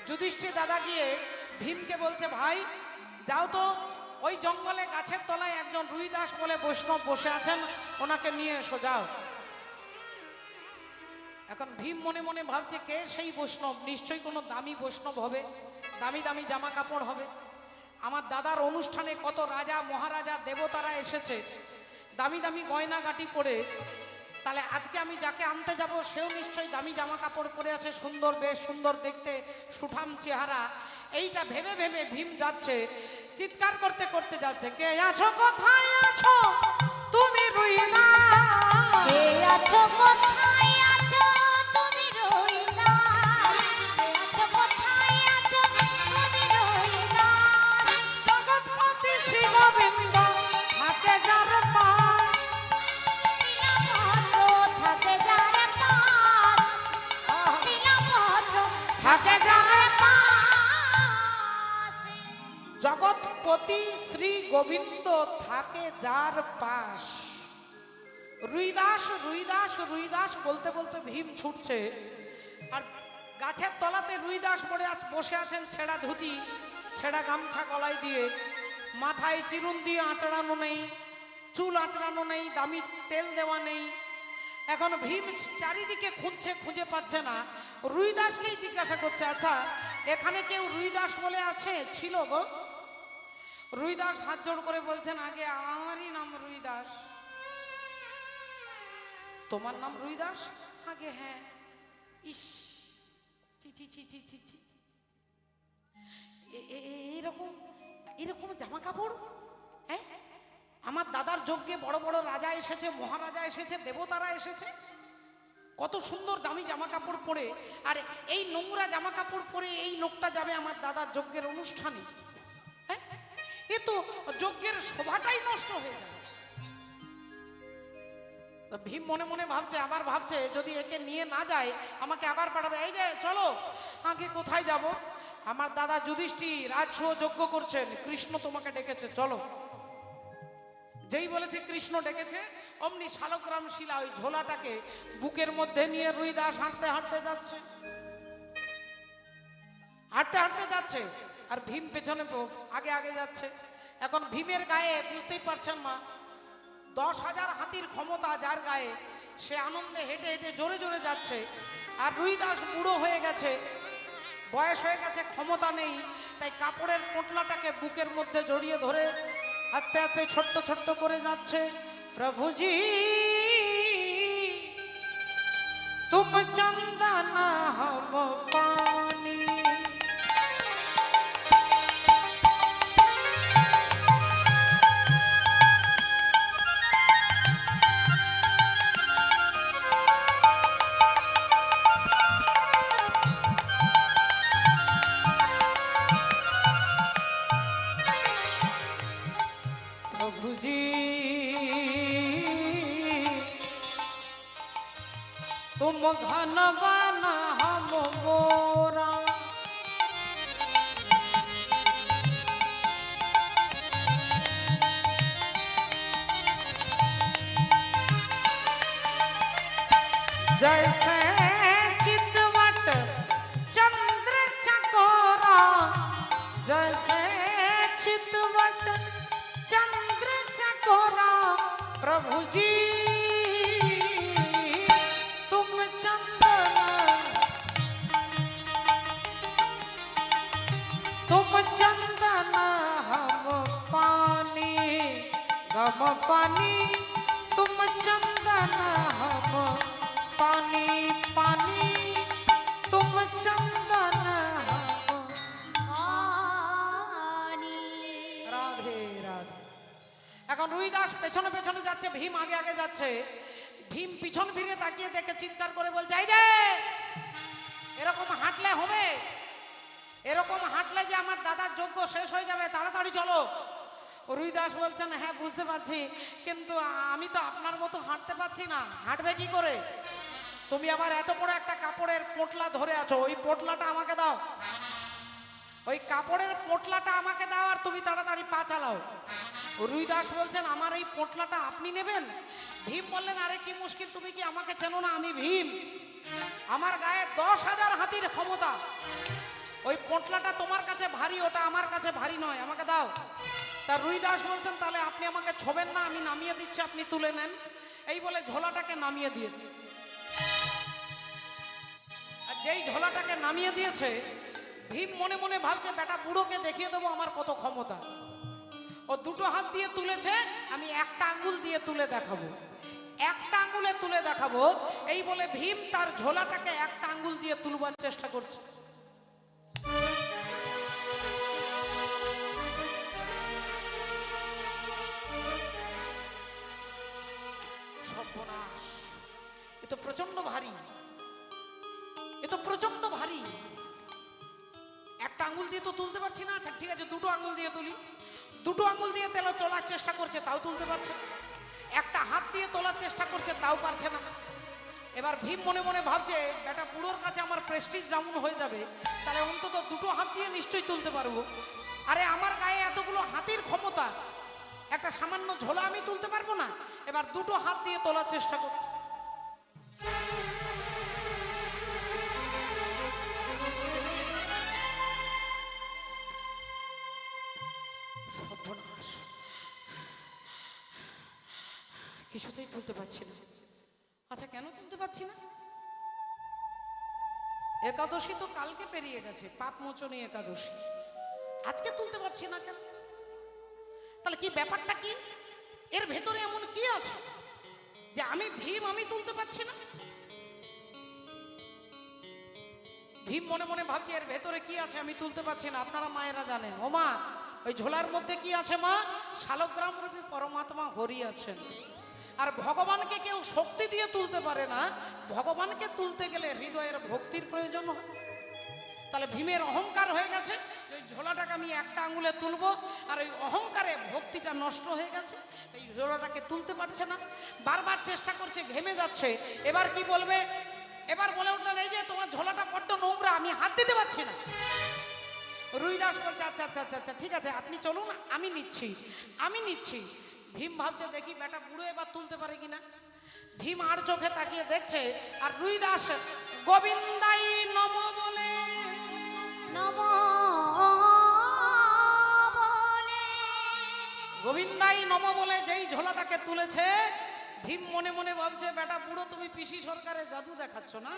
যুধিষ্ঠির দাদা গিয়ে ভীমকে বলছে, ভাই যাও তো, ওই জঙ্গলে গাছের তলায় একজন রুইদাস বলে বৈষ্ণব বসে আছেন, ওনাকে নিয়ে এসো, যাও। এখন ভীম মনে মনে ভাবছে, কে সেই বৈষ্ণব? নিশ্চয়ই কোনো দামি বৈষ্ণব হবে, দামি দামি জামা কাপড় হবে। আমার দাদার অনুষ্ঠানে কত রাজা মহারাজা দেবতারা এসেছে, দামি দামি গয়নাগাটি পরে তাহলে আজকে আমি যাকে আনতে যাব সেও নিশ্চয়ই দামি জামা কাপড় পরে আছে, সুন্দর, বেশ সুন্দর দেখতে, সুঠাম চেহারা। এইটা ভেবে ভেবে ভীম যাচ্ছে, চিৎকার করতে করতে যাচ্ছে, কে আছো, কোথায় আছো তুমি রুইনা, কে আছো কোথায় আছো তুমি রইলা, কে আছো কোথায় আছো তুমি রইলা, জগৎপতি শ্রী গোবিন্দ হাতে যার পাশ, নীলভদ্র থাকে যার পাশ, নীলভদ্র থাকে যার পাশ। জগৎপতি শ্রী গোবিন্দ থাকে যার পাশ। রুইদাস রুইদাস রুইদাস বলতে বলতে ভীম ছুটছে, আর গাছের তলাতে রুইদাস বসে আছেন, ছেঁড়া ধুতি, ছেঁড়া গামছা গলায় দিয়ে, মাথায় চিরুন দিয়ে আঁচড়ানো নেই, চুল আঁচড়ানো নেই, দামি তেল দেওয়া নেই। এখন ভীম চারিদিকে খুঁজছে, খুঁজে পাচ্ছে না। রুইদাসকেই জিজ্ঞাসা করছে, আচ্ছা এখানে কেউ রুইদাস বলে আছে, ছিল গো? রুইদাস হাত জোড় করে বলছেন, আগে আমারই নাম রুইদাস। তোমার নাম রুইদাস? আগে হ্যাঁ। ইস, ছি ছি ছি ছি ছি ছি, এরকম এরকম জামা কাপড়, হ্যাঁ? আমার দাদার যজ্ঞে বড় বড় রাজা এসেছে, মহারাজা এসেছে, দেবতারা এসেছে, কত সুন্দর দামি জামা কাপড় পরে, আর এই নোংরা জামা কাপড় পরে এই লোকটা যাবে আমার দাদার যজ্ঞের অনুষ্ঠানে? হ্যাঁ, এ তো যজ্ঞের শোভাটাই নষ্ট হয়ে যাবে। তো ভীম মনে মনে ভাবছে, আবার ভাবছে যদি একে নিয়ে না যায় আমাকে আবার পাঠাবে। এই যে চলো, আগে কোথায় যাব? আমার দাদা যুধিষ্ঠির রাজসূয় যজ্ঞ করছেন, কৃষ্ণ তোমাকে ডেকেছে, চলো। যেই বলেছে কৃষ্ণ ডেকেছে, অমনি শালগ্রাম শিলা ওই ঝোলাটাকে বুকের মধ্যে নিয়ে রুইদাস হাঁটতে হাঁটতে যাচ্ছে, হাঁটতে হাঁটতে যাচ্ছে, আর ভীম পেছনে আগে আগে যাচ্ছে। এখন ভীমের গায়ে বুঝতেই পারছেন না, 10,000 হাতির ক্ষমতা যার গায়ে, সে আনন্দে হেঁটে হেঁটে জোরে জোরে যাচ্ছে। আর রুইদাস বুড়ো হয়ে গেছে, বয়স হয়ে গেছে, ক্ষমতা নেই, তাই কাপড়ের পোটলাটাকে বুকের মধ্যে জড়িয়ে ধরে আস্তে আস্তে ছোট্ট ছোট্ট করে যাচ্ছে। প্রভুজি তুম চন্দনা হম পানি, प्रभुजी तुम घनवन हम मोरा, जैसे चितवट चंद्र चकोरा, जैसे चितवट चंद्र चकोरा, प्रभु जी तुम चंदन, तुम चंदन हम पानी, गम पानी तुम चंदन हम पानी, पानी तुम चंदन हम পানি। রাধে রাধে। এখন রুইদাস পেছনে পেছনে যাচ্ছে, ভীম আগে আগে যাচ্ছে। ভীম পিছন ফিরে তাকিয়ে দেখে চিৎকার করে বলছে, এই যে এরকম হাঁটলে হবে? এরকম হাঁটলে যে আমার দাদার যজ্ঞ শেষ হয়ে যাবে, তাড়াতাড়ি চলো। রুইদাস বলছেন, হ্যাঁ বুঝতে পারছি, কিন্তু আমি তো আপনার মতো হাঁটতে পারছি না। হাঁটবে কি করে? তুমি আবার এত বড় একটা কাপড়ের পোটলা ধরে আছো, ওই পোটলাটা আমাকে দাও, ওই কাপড়ের পোটলাটা আমাকে দাও, আর তুমি তাড়াতাড়ি পা চালাও। রুইদাস বলছেন, আমার এই পোটলাটা আপনি নেবেন? ভীম বললেন, আরে কি মুশকিল, তুমি কি আমাকে চেনো না? আমি ভীম, আমার গায়ে 10,000 হাতির ক্ষমতা। ওই পোটলাটা তোমার কাছে ভারী, ওটা আমার কাছে ভারী নয়, আমাকে দাও। তা রুইদাস বলছেন, তাহলে আপনি আমাকে ছোবেন না, আমি নামিয়ে দিচ্ছি, আপনি তুলে নেন। এই বলে ঝোলাটাকে নামিয়ে দিয়ে, আর যেই ঝোলাটাকে নামিয়ে দিয়েছে, ভীম মনে মনে ভাবছে, বেটা বুড়োকে দেখিয়ে দেবো আমার কত ক্ষমতা। ও দুটো হাত দিয়ে তুলেছে, আমি একটা আঙ্গুল দিয়ে তুলে দেখাবো। একটা আঙ্গুলে তুলে দেখাবো, এই বলে ভীম তার ঝোলাটাকে একটা আঙ্গুল দিয়ে তুলবার চেষ্টা করছে। সর্বনাশ, এ তো প্রচন্ড ভারী, এ তো প্রচন্ড ভারী। একটা আঙ্গুল দিয়ে তো তুলতে পারছি না। আচ্ছা ঠিক আছে, দুটো আঙ্গুল দিয়ে তুলি। দুটো আঙ্গুল দিয়ে তোলার চেষ্টা করছে, তাও তুলতে পারছে না। একটা হাত দিয়ে তোলার চেষ্টা করছে, তাও পারছে না। এবার ভীম মনে মনে ভাবছে, বেটা বুড়োর কাছে আমার প্রেস্টিজ ডাউন হয়ে যাবে, তাহলে অন্তত দুটো হাত দিয়ে নিশ্চয়ই তুলতে পারবো। আরে আমার গায়ে এতগুলো হাতির ক্ষমতা, একটা সামান্য ঝোলা আমি তুলতে পারবো না? এবার দুটো হাত দিয়ে তোলার চেষ্টা করব। সর্বনাশ, কিছুতেই তুলতে পারছি না। আচ্ছা কেন তুলতে পারছি না? একাদশী তো কালকে পেরিয়ে গেছে, পাপ মোচনী একাদশী। আজকে তুলতে পারছি না কেন? তাহলে কি ব্যাপারটা কি? এর ভেতরে এমন কি আছে যে আমি ভীম, আমি তুলতে পারছি না? ভীম মনে মনে ভাবছে এর ভেতরে কি আছে আমি তুলতে পারছি না। আপনারা মায়েরা জানেন। ও মা, ওই ঝোলার মধ্যে কি আছে মা? শালগ্রাম রূপী পরমাত্মা হরি আছেন। আর ভগবানকে কেউ শক্তি দিয়ে তুলতে পারে না, ভগবানকে তুলতে গেলে হৃদয়ের ভক্তির প্রয়োজন হয়। তাহলে ভীমের অহংকার হয়ে গেছে, ওই ঝোলাটাকে আমি একটা আঙ্গুলে তুলবো, আর ওই অহংকারে ভক্তিটা নষ্ট হয়ে গেছে, এই ঝোলাটাকে তুলতে পারছে না। বারবার চেষ্টা করছে, ঘেমে যাচ্ছে। এবার কি বলবে? এবার বলে উঠলেন, এই যে তোমার ঝোলাটা বড্ড নোংরা, আমি হাত দিতে পারছি না। রুইদাস বলছে, আচ্ছা আচ্ছা আচ্ছা আচ্ছা ঠিক আছে, আপনি চলুন, আমি নিচ্ছি, আমি নিচ্ছি। ভীম ভাবছে, দেখি বেটা বুড়ো এবার তুলতে পারে কিনা। ভীম আর চোখে তাকিয়ে দেখছে, আর রুইদাস গোবিন্দাই নম বলে গোবিন্দাই নম বলে যেই ঝোলাটাকে তুলেছে, ভীম মনে মনে ভাবছে, বেটা বুড়ো তুমি পিসি সরকারের জাদু দেখাচ্ছ না?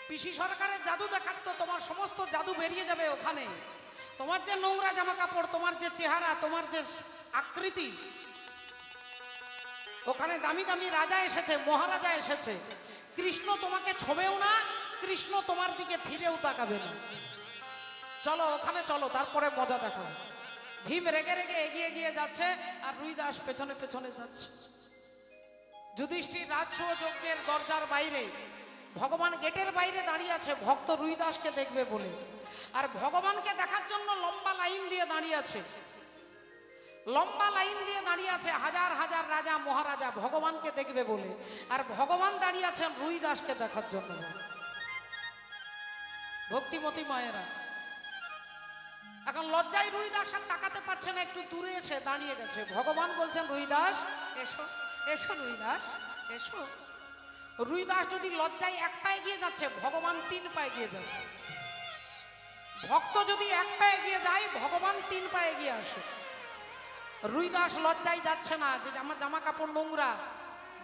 পিসি সরকারের জাদু দেখাচ্ছ, তোমার সমস্ত জাদু বেরিয়ে যাবে ওখানে। তোমার যে নোংরা জামা কাপড়, তোমার যে চেহারা, তোমার যে আকৃতি, ওখানে দামি দামি রাজা এসেছে, মহারাজা এসেছে, কৃষ্ণ তোমাকে ছোবেও না, কৃষ্ণ তোমার দিকে ফিরেও তাকাবে না। চলো ওখানে চলো, তারপরে মজা দেখো। ভীম রেগে রেগে এগিয়ে গিয়ে যাচ্ছে, আর রুইদাস পেছনে পেছনে যাচ্ছে। যুধিষ্ঠির রাজসূয় যজ্ঞের দরজার বাইরে, ভগবান গেটের বাইরে দাঁড়িয়ে আছে ভক্ত রুইদাসকে দেখবে বলে। আর ভগবানকে দেখার জন্য লম্বা লাইন দিয়ে দাঁড়িয়ে আছে, লম্বা লাইন দিয়ে দাঁড়িয়ে আছে হাজার হাজার রাজা মহারাজা ভগবানকে দেখবে বলে। আর ভগবান দাঁড়িয়ে আছেন রুইদাসকে দেখার জন্য। ভক্তিমতী মায়েরা, এখন লজ্জায় রুইদাস আর তাকাতে পারছে না, একটু দূরে এসে দাঁড়িয়ে গেছে। ভগবান বলছেন, রুইদাস এসো, এসো রুইদাস এসো। রুইদাস যদি লজ্জায় এক পায়ে গিয়ে যাচ্ছে, ভগবান 3 পায়ে গিয়ে যাচ্ছে। ভক্ত যদি এক পায়ে গিয়ে যায়, ভগবান 3 পায়ে গিয়ে আসে। রুইদাস লজ্জায় যাচ্ছে না যে আমার জামা কাপড় নোংরা,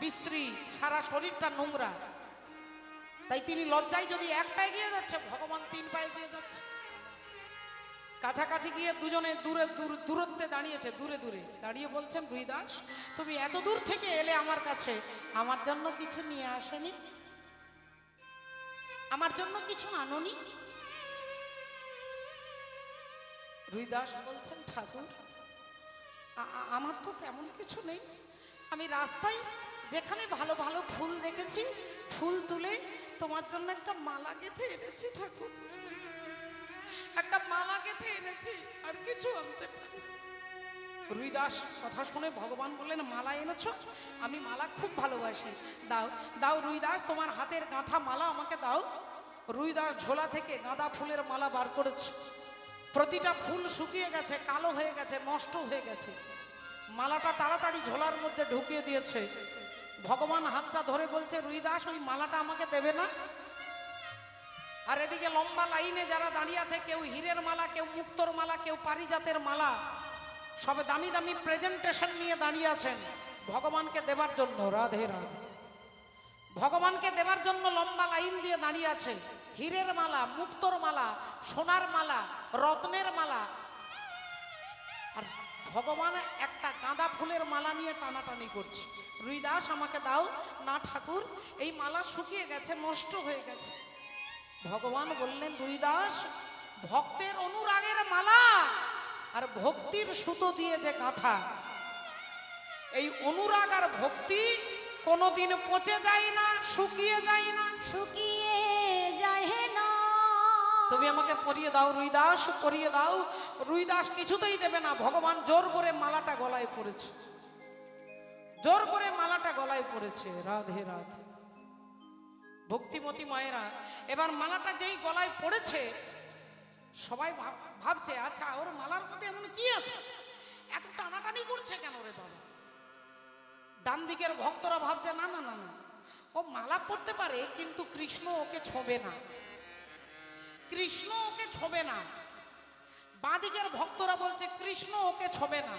বিশ্রী, সারা শরীরটা নোংরা, তাই তিনি লজ্জায় যদি এক পায়ে গিয়ে যাচ্ছে, ভগবান 3 পায়ে গিয়ে যাচ্ছে। কাছাকাছি গিয়ে দুজনে দূরত্বে দাঁড়িয়েছে, দূরে দূরে দাঁড়িয়ে বলছেন, রুইদাস তুমি এত দূর থেকে এলে আমার কাছে, আমার জন্য কিছু নিয়ে আসনি? আমার জন্য কিছু আনোনি? রুইদাস বলছেন, ঠাকুর আমার তো তেমন কিছু নেই, আমি রাস্তায় যেখানে ভালো ভালো ফুল দেখেছি, ফুল তুলে তোমার জন্য একটা মালা গেঁথে এনেছি ঠাকুর, একটা মালা গেঁথে এনেছি, আর কিছু আনতে পারি। রুইদাস কথা শুনে ভগবান বললেন, মালা এনেছো? আমি মালা খুব ভালোবাসি, দাও দাও রুইদাস, তোমার হাতের গাঁথা মালা আমাকে দাও। রুইদাস ঝোলা থেকে গাঁদা ফুলের মালা বার করেছে। প্রতিটা ফুল শুকিয়ে গেছে, কালো হয়ে গেছে, নষ্ট হয়ে গেছে। মালাটা তাড়াতাড়ি ঝোলার মধ্যে ঢুকিয়ে দিয়েছে। ভগবান হাতটা ধরে বলছে, রুইদাস ওই মালাটা আমাকে দেবে না? আর এদিকে লম্বা লাইনে যারা দাঁড়িয়ে আছে, কেউ হীরের মালা, কেউ মুক্তোর মালা, কেউ পারিজাতের মালা, সব দামি দামি প্রেজেন্টেশন নিয়ে দাঁড়িয়ে আছেন ভগবানকে দেবার জন্য। রাধে রাধে। ভগবানকে দেবার জন্য লম্বা লাইন দিয়ে দাঁড়িয়ে আছে। হীরের মালা, মুক্তোর মালা, সোনার মালা, রত্নের মালা। আর ভগবান একটা গাঁদা ফুলের মালা নিয়ে টানাটানি করছে। রুইদাস আমাকে দাও না ঠাকুর, এই মালা শুকিয়ে গেছে, নষ্ট হয়ে গেছে। ভগবান বললেন, রুইদাস, ভক্তের অনুরাগের মালা আর ভক্তির সুতো দিয়ে যে গাঁথা, এই অনুরাগ আর ভক্তি কোনোদিন পচে যায় না, শুকিয়ে যায় না। শুকিয়ে যায় না। তুমি আমাকে পরিয়ে দাও রুইদাস, পরিয়ে দাও। রুইদাস কিছুতেই দেবে না। ভগবান জোর করে মালাটা গলায় পড়েছে, জোর করে মালাটা গলায় পড়েছে। রাধে রাধে। ভক্তিমতী মায়েরা, এবার মালাটা যেই গলায় পড়েছে, সবাই ভাবছে, আচ্ছা ওর মালার মধ্যে এমন কি আছে, এত টানাটানি করছে কেন রে বাবা? ডান দিকের ভক্তরা ভাবছে, না না না না, ও মালা পড়তে পারে কিন্তু কৃষ্ণ ওকে ছোঁবে না, কৃষ্ণ ওকে ছোঁবে না। বাঁদিকের ভক্তরা বলছে কৃষ্ণ ওকে ছোঁবে না,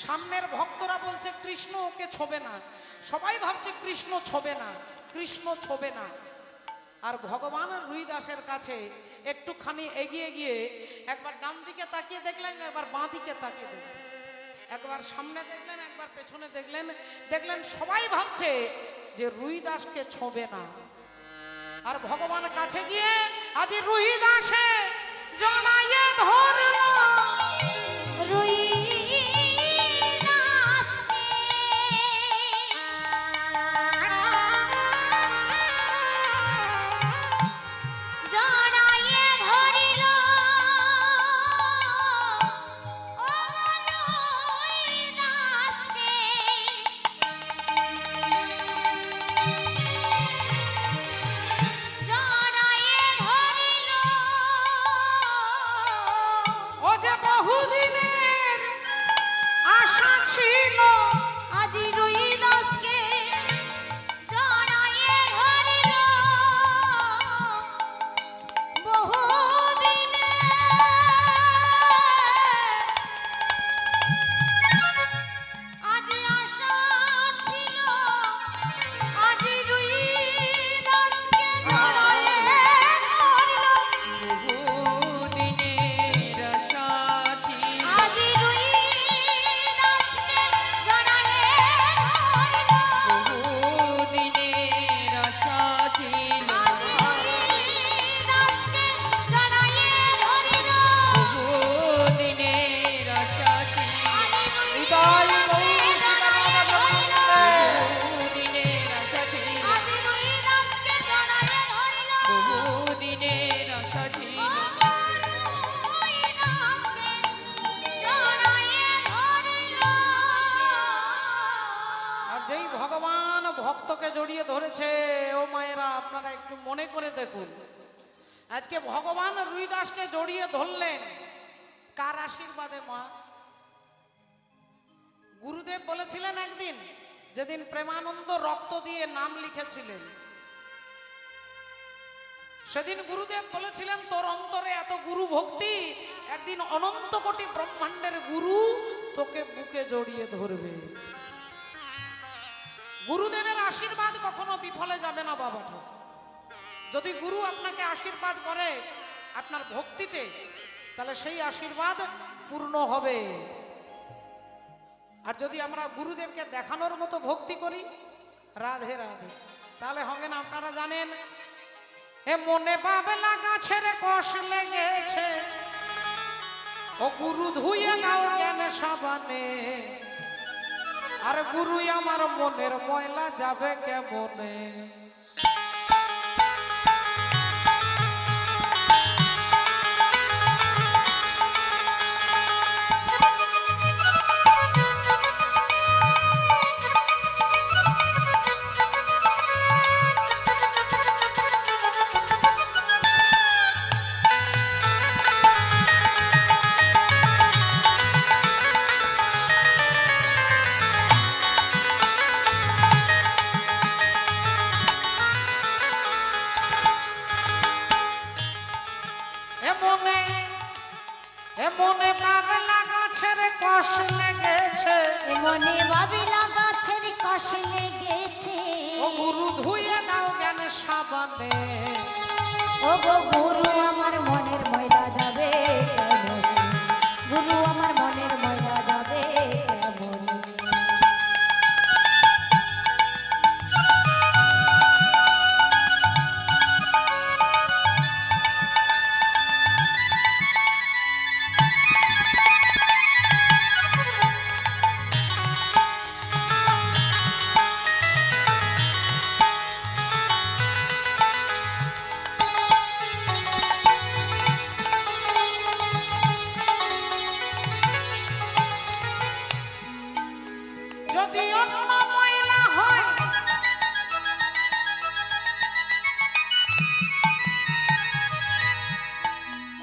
সামনের ভক্তরা বলছে কৃষ্ণ ওকে ছোঁবে না। সবাই ভাবছে কৃষ্ণ ছোঁবে না, কৃষ্ণ ছোঁবে না। আর ভগবান রুইদাসের কাছে একটুখানি এগিয়ে গিয়ে একবার ডান দিকে তাকিয়ে দেখলেন, একবার বাঁ দিকে তাকিয়ে দেখলেন, একবার সামনে দেখলেন, একবার পেছনে দেখলেন। দেখলেন সবাই ভাবছে যে রুইদাসকে ছোঁবে না। আর ভগবান কাছে গিয়ে আজ রুইদাসে জড়াইয়ে ধরল। ও যে বহুদিনের আশা ছিল, আজি রুইদাসকে জড়াইয়ে ধরিল। বহুদিনে আজি আশা ছিল, আজি রুইদাসকে জড়াইয়ে ধরিল। বহুদিনের আশা ছিল, আজি রুইদাসকে জড়াইয়ে ধরিল। বহুদিনের আশা ছিল, আজি রুইদাসকে জড়াইয়ে ধরিল। বহুদিনের আশা ছিল, হৃদয় গৌর সীতারাম বহুদিনের আশা ছিল, আজি রুইদাসকে জড়াইয়ে ধরিল। বহুদিনের আশা ছিল। আর যেই ভগবান ভক্তকে জড়িয়ে ধরেছে, ও মায়েরা আপনারা একটু মনে করে দেখুন, আজকে ভগবান রুইদাসকে জড়িয়ে ধরলেন কার আশীর্বাদে মা? গুরুদেব বলেছিলেন একদিন, যেদিন প্রেমানন্দ রক্ত দিয়ে নাম লিখেছিলেন, সেদিন গুরুদেব বলেছিলেন, তোর অন্তরে এত গুরু ভক্তি, একদিন অনন্ত কোটি ব্রহ্মাণ্ডের গুরু তোকে বুকে জড়িয়ে ধরবে। গুরুদেবের আশীর্বাদ কখনো বিফলে যাবে না বাবাটা। যদি গুরু আপনাকে আশীর্বাদ করে আপনার ভক্তিতে, তাহলে সেই আশীর্বাদ পূর্ণ হবে। আর যদি আমরা গুরুদেবকে দেখানোর মতো ভক্তি করি, রাধে রাধে, তাহলে হবে না। আপনারা জানেন, এ মনে বাবলা গাছের কষ লেগেছে, ও গুরু ধুয়ে দাও জ্ঞান সাবানে, আর গুরুই আমার মনের ময়লা যাবে কেমনে। মনে বাবলা গাছের কষ লেগেছে, মনে বাবিলা গাছের কষ লেগেছে, ও গুরু ধুয়ে দাও জ্ঞান সাবানে, ও গো গুরু আমার মনের ময়লা যাবে কেমনে, গুরু আমার মনের ময়লা যাবে যদি অন্য ময়লা হয়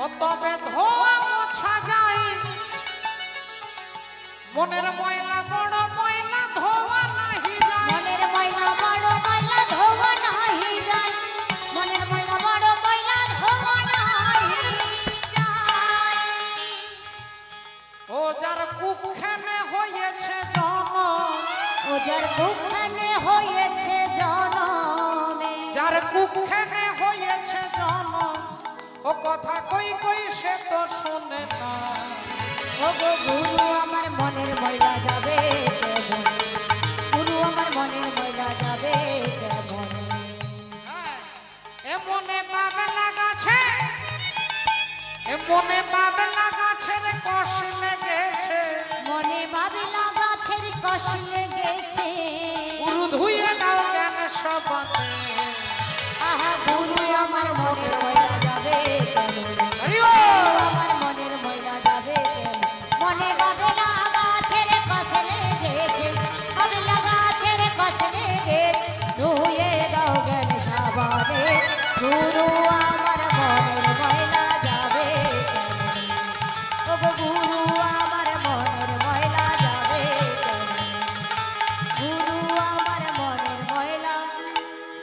ও তবে ধোয়া মোছা যায়, মনের ময়লা বড় ময়লা ধোয়া নাহি যায়। মনের ময়লা বড় ময়লা ধোয়া নাহি যায়, মনের ময়লা বড় ময়লা ধোয়া নাহি যায়। ও যার কুখানে হয়েছে জনম, ও যার বুকখানে হয়েছে জনমে, যার কুখানে হয়েছে জনম, ও কথা কই কই সে তো শোনে না। ও গো গুরু আমার মনের ময়লা যাবে কেমন, গুরু আমার মনের ময়লা যাবে কেমন। এমনে বাবলা গাছে, এমনে বাবলা গাছের কষ লেগেছে, মনে বাবলা গাছের কষ লেগেছে, গুরু ধুয়ে দাও জ্ঞান সবাতে। আহা গুরু আমার মনের ময়লা যাবে কেমন, হরি গুরু বল। আমার মনের ময়লা যাবে কেমন। মনে বাবলা গাছের কষ লেগেছে, বাবলা গাছের কষ লেগেছে, ধুয়ে দাও জ্ঞান সাবানে, গুরু আমার মনের ময়লা যাবে কেমন। ও গো গুরু আমার মনের ময়লা যাবে কেমন, গুরু আমার মনের ময়লা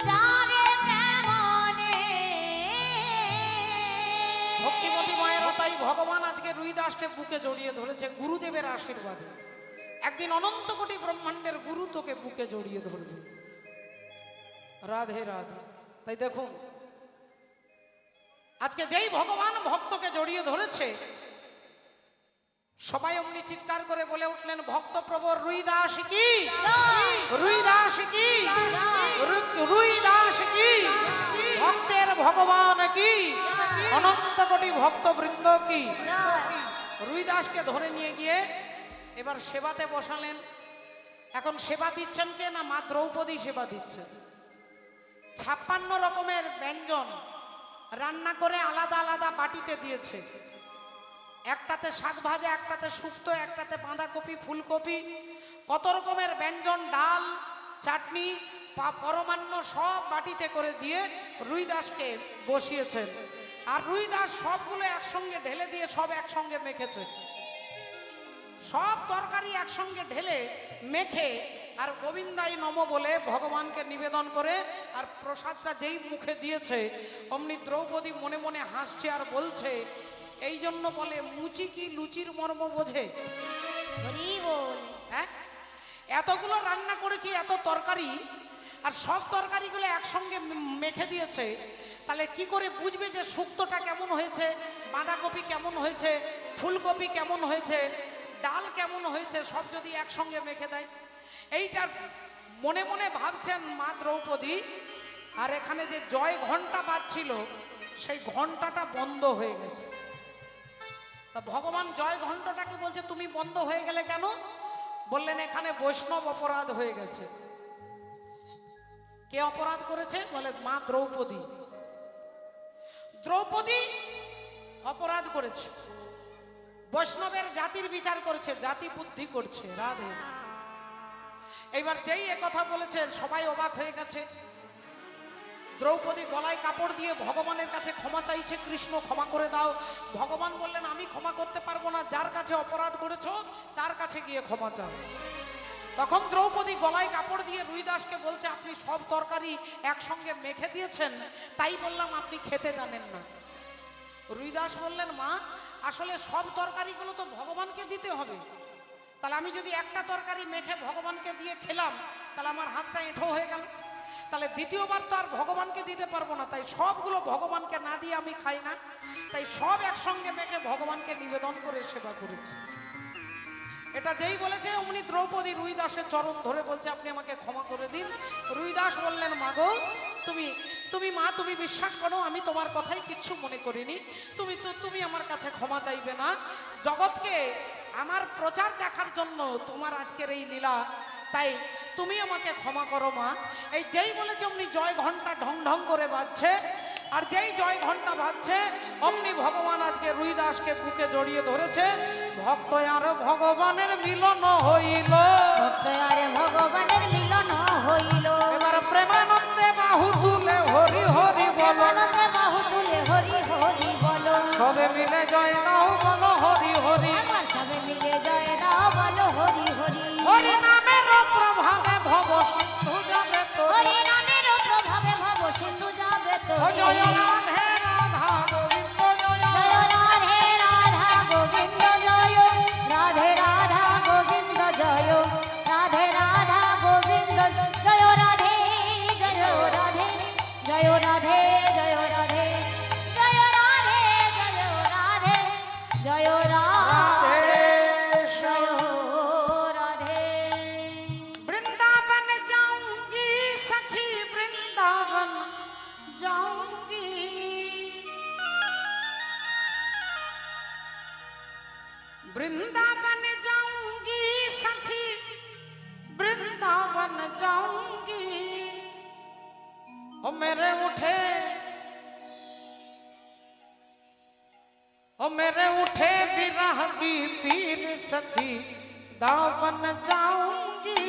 যাবে কেমনে। ভক্তিমতী মায়েরা তাই ভগবান আজকে রুইদাসকে বুকে জড়িয়ে ধরেছে গুরুদেবের আশীর্বাদে। একদিন অনন্ত কোটি ব্রহ্মাণ্ডের গুরু তোকে বুকে জড়িয়ে ধরবে। রাধে রাধে। তাই দেখুন আজকে যেই ভগবান ভক্তকে জড়িয়ে ধরেছে, সবাই অমনি চিৎকার করে বলে উঠলেন ভক্তপ্রবর রুইদাস কি, রুইদাস কি, রুইদাস কি, ভক্তের ভগবান কি, অনন্ত কোটি ভক্তবৃন্দ কি। রুইদাসকে ধরে নিয়ে গিয়ে এবার সেবাতে বসালেন। এখন সেবা দিচ্ছেন কে না মা দ্রৌপদী সেবা দিচ্ছে। 56 রকমের ব্যঞ্জন রান্না করে আলাদা আলাদা বাটিতে দিয়েছে। একটাতে শাক ভাজা, একটাতে শুক্তো, একটাতে বাঁধাকপি ফুলকপি, কত রকমের ব্যঞ্জন, ডাল, চাটনি, পরমান্ন সব বাটিতে করে দিয়ে রুইদাসকে বসিয়েছেন। আর রুইদাস সবগুলো একসঙ্গে ঢেলে দিয়ে সব একসঙ্গে মেখেছে। সব তরকারি একসঙ্গে ঢেলে মেখে আর গোবিন্দাই নম বলে ভগবানকে নিবেদন করে আর প্রসাদটা যেই মুখে দিয়েছে অমনি দ্রৌপদী মনে মনে হাসছে আর বলছে, এই জন্য বলে মুচি কি লুচির মর্ম বোঝে। হরি বল। হ্যাঁ, এতগুলো রান্না করেছি, এত তরকারি, আর সব তরকারিগুলো একসঙ্গে মেখে দিয়েছে, তাহলে কি করে বুঝবে যে শুক্তোটা কেমন হয়েছে, বাঁধাকপি কেমন হয়েছে, ফুলকপি কেমন হয়েছে, ডাল কেমন হয়েছে, সব যদি একসঙ্গে মেখে দেয়। এইটার মনে মনে ভাবছেন মা দ্রৌপদী। আর এখানে যে জয় ঘণ্টা বাজছিল সেই ঘণ্টাটা বন্ধ হয়ে গেছে। তা ভগবান জয় ঘণ্টাটাকে বলছে তুমি বন্ধ হয়ে গেলে কেন? বললেন এখানে বৈষ্ণব অপরাধ হয়ে গেছে। কে অপরাধ করেছে? বলে মা দ্রৌপদী। দ্রৌপদী অপরাধ করেছে, বৈষ্ণবের জাতির বিচার করেছে, জাতি বুদ্ধি করছে। রাধে। এইবার যেই কথা বলেছে সবাই অবাক হয়ে গেছে। দ্রৌপদী গলায় কাপড় দিয়ে ভগবানের কাছে ক্ষমা চাইছে, কৃষ্ণ ক্ষমা করে দাও। ভগবান বললেন আমি ক্ষমা করতে পারবো না, যার কাছে অপরাধ করেছো তার কাছে গিয়ে ক্ষমা চাও। তখন দ্রৌপদী গলায় কাপড় দিয়ে রুইদাসকে বলছে আপনি সব তরকারি একসঙ্গে মেখে দিয়েছেন, তাই বললাম আপনি খেতে জানেন না। রুইদাস বললেন মা আসলে সব তরকারিগুলো তো ভগবানকে দিতে হবে, তাহলে আমি যদি একটা তরকারি মেখে ভগবানকে দিয়ে খেলাম তাহলে আমার হাতটা এঁঠো হয়ে গেল, তাহলে দ্বিতীয়বার তো আর ভগবানকে দিতে পারবো না, তাই সবগুলো ভগবানকে না দিয়ে আমি খাই না, তাই সব একসঙ্গে মেখে ভগবানকে নিবেদন করে সেবা করেছি। এটা যেই বলেছে অমনি দ্রৌপদী রুইদাসের চরণ ধরে বলছে আপনি আমাকে ক্ষমা করে দিন। রুইদাস বললেন মাগো তুমি মা তুমি বিশ্বাস করো আমি তোমার কথাই কিচ্ছু মনে করিনি, তুমি আমার কাছে ক্ষমা চাইবে না। জগৎকে আমার প্রচার দেখার জন্য তোমার আজকের এই লীলা, তাই তুমি আমাকে ক্ষমা করো মা। এই যেই বলেছে অমনি জয় ঘন্টা ঢং ঢং করে বাজছে, আর যেই জয় ঘন্টা বাজছে অমনি ভগবান আজকে রুইদাসকে বুকে জড়িয়ে ধরেছে। ভক্ত আর ভগবানের মিলন হইল, ভক্ত দয়ারে ভগবানের মিলন হইল এবার প্রেমানন্দে বাহু তুলে হরি হরি বলো আনন্দে বাহু তুলে হরি হরি বলো সবে মিলে জয় দাও বলো হরি হরি একবার সবে মিলে জয় দাও বলো হরি হরি হরি নামের প্রভাবে ভব সিন্ধু যাবে তো হরি নামের প্রভাবে ভব সিন্ধু যাবে তো ও জয় রাধে রাধা গোবিন্দ জয় জয় রাধে রাধা গোবিন্দ জয় রাধে রাধা গোবিন্দ জয় রাধে রাধা গোবিন্দ জয় রাধে জয় রাধে জয় রাধে জয় রাধে জয় রাধে জয় রাধে জয় রাধে জয় রাধে वृंदावन जाऊंगी सखी वृंदावन जाऊंगी वृंदावन जाऊंगी सखी वृंदावन जाऊंगी ओ मेरे उठे विरह की पीर सखी दावन जाऊंगी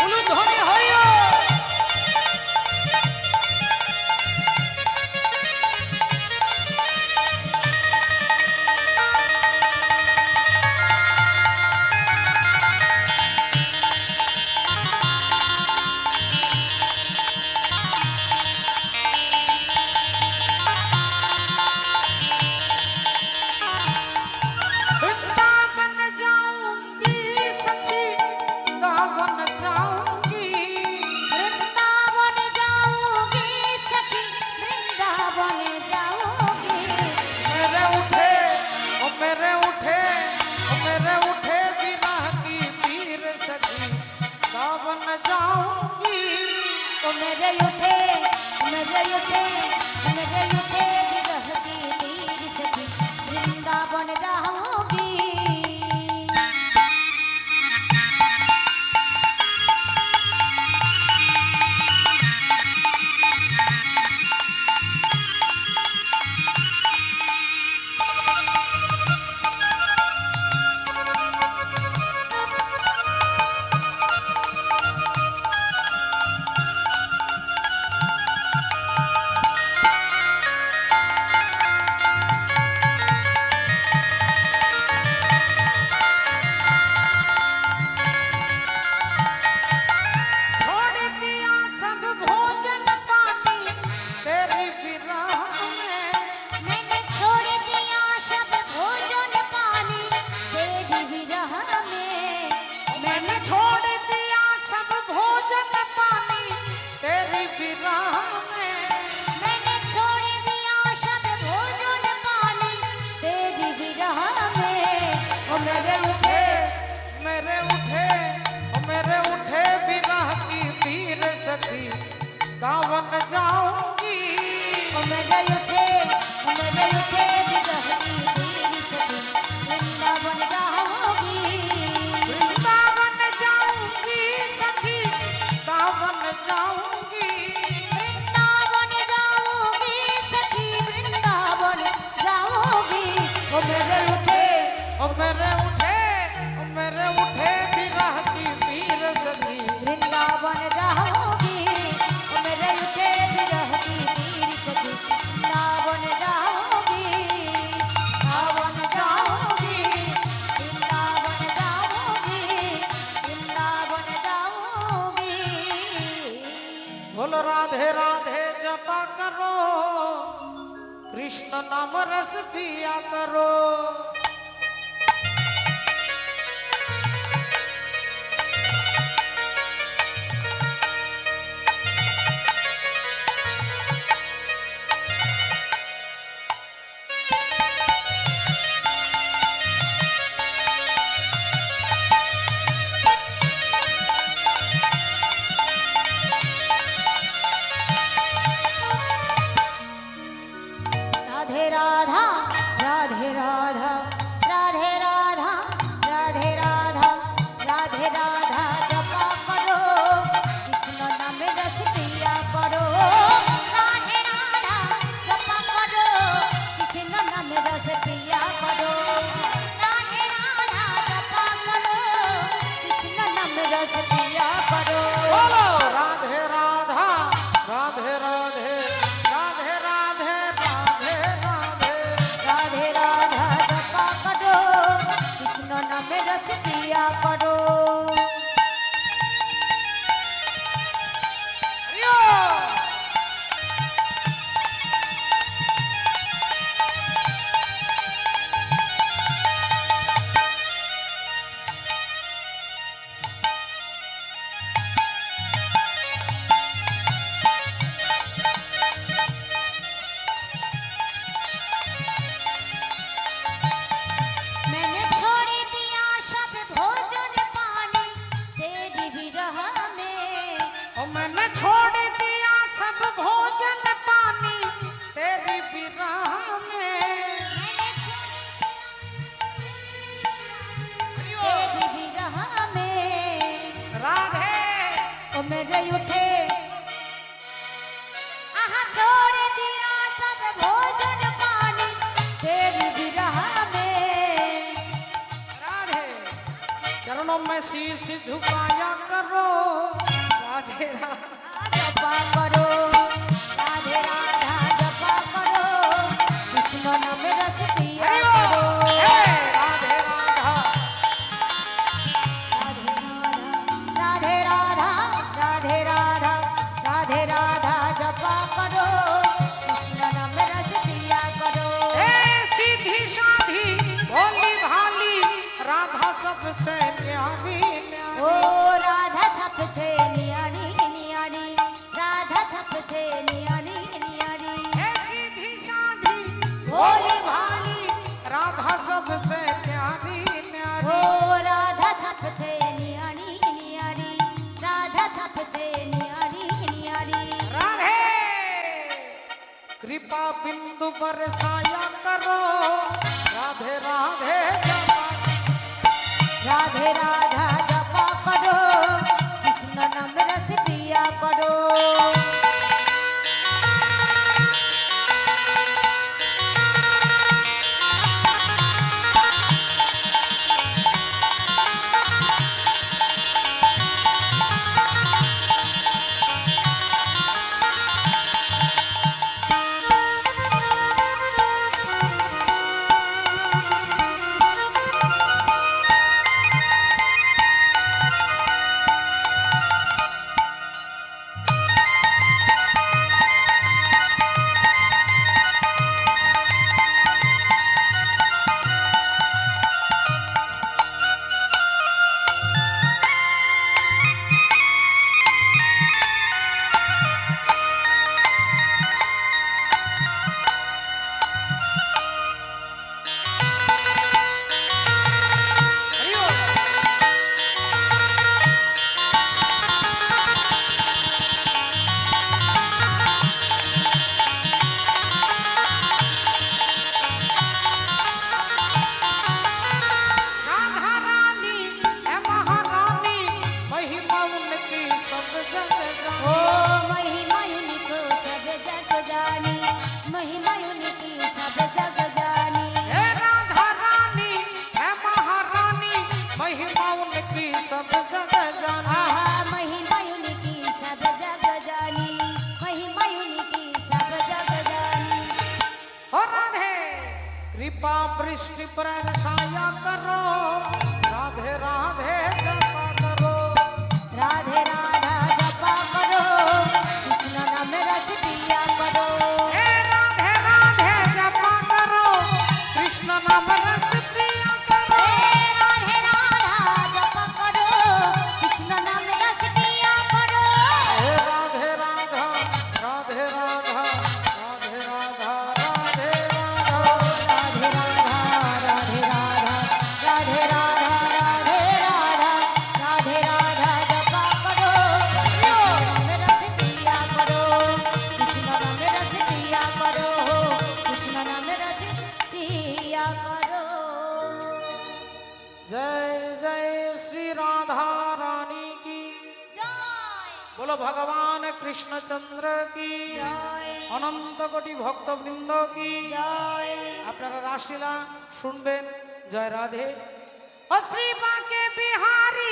উলুধ্বনি হইও वृंदावन जाऊंगी सखी दावन जाऊंगी वृंदावन जाऊंगी सखी वृंदावन जाऊंगी मेरे उठे ओ मेरे उठे ओ मेरे उठे विरह की पीर सखी दावन जाऊंगी ओ मेरे उठे मेरे उठे मेरे उठे विरह की तीर सखी वृंदावन जाऊंगी छोड़ दिया सब भोजन पानी तेरी विरह में मैंने छोड़ दिया सब भोजन पानी तेरी विरह में मैंने छोड़ दिया सब भोजन पानी तेरी विरह में मैंने छोड़ दिया सब भोजन पानी तेरी विरह में ओ मेरे उठे मेरे उठे ओ मेरे उठे विरह की पीर सखी दावन जाऊंगी ओ मेरे उठे विरह की तेरी सखी वृंदावन जाऊंगी वृंदावन जाऊंगी सखी दावन जाऊंगी वृंदावन जाऊंगी सखी वृंदावन जाऊंगी ओ मेरे उठे ओ मेरे उठे ओ मेरे उठे विरह की पीर सखी वृंदावन जाऊंगी ओ मेरे उठे विरह की तीर सखी वृंदावन जाऊंगी दावन जाऊंगी वृंदावन जाऊंगी वृंदावन जाऊंगी बोलो राधे राधे जपा करो कृष्ण नाम रस पिया करो राधे राधा राधे राधा मैंने छोड़ दिया सब भोजन पानी तेरी विरह में। तेरी विरह में राधे ओ मेरे उठे आहा छोड़ दिया सब भोजन पानी तेरी विरह में। राधे चरणों में शीश झुकाया करो। राधे राधे जपा करो राधे राधा जपा करो कृष्ण नाम रस पिया हरि बोल। करो। हे राधे राधा राधे राधा राधे राधा राधे राधा जपा करो कृष्ण नाम रस पिया करो। हे सीधी साधी भोली भाली राधा सबसे न्यारी ओ न्यारी। राधा सबसे नियारी नियारी राधा सबसे नियारी नियारी। हे सीधी साधी भोली भाली राधा सबसे न्यारी ओ न्यारी। राधा सबसे नियारी नियारी राधा सबसे नियारी नियारी। राधे कृपा बिंदु बरसाया करो। राधे राधे जपा राधे राधा जपा करो कृष्ण नाम रस पिया करो। हरि बोल। राधा रानी है महारानी महिमा उनकी सब जग ओ जानी। महिमा उनको सब जग जानी महिमा उनकी सब जग जानी। हे राधा रानी है महारानी महिमा उनकी सब जग जानी। आहा महिमा उनकी सब जग जानी महिमा उनकी सब जग जानी। हो राधे कृपा वृष्टि बरसाया करो। राधे राधे जपा करो। राधे राधा जपा करो कृष्ण नाम रस पिया करो। हे राधे राधे जपा करो कृष्ण नाम रस पिया करो। राधे राधा जपा करो कृष्ण नाम रस पिया करो। हे राधे राधा राधे राधा राधे राधा राधे राधा। राधे राधा राधे राधा राधे राधा राधे राधा राधे राधा जपा करो कृष्ण नाम रस पिया करो कृष्ण नाम रस पिया करो कृष्ण नाम रस पिया करो। जय जय श्री राधा रानी की। जय बोलो भगवान कृष्णचंद्र की। জয় অনন্ত কোটি ভক্তবৃন্দ কি। জয় আপনারা রাসলীলা শুনবেন। জয় রাধে। ও শ্রী বাঁকে বিহারী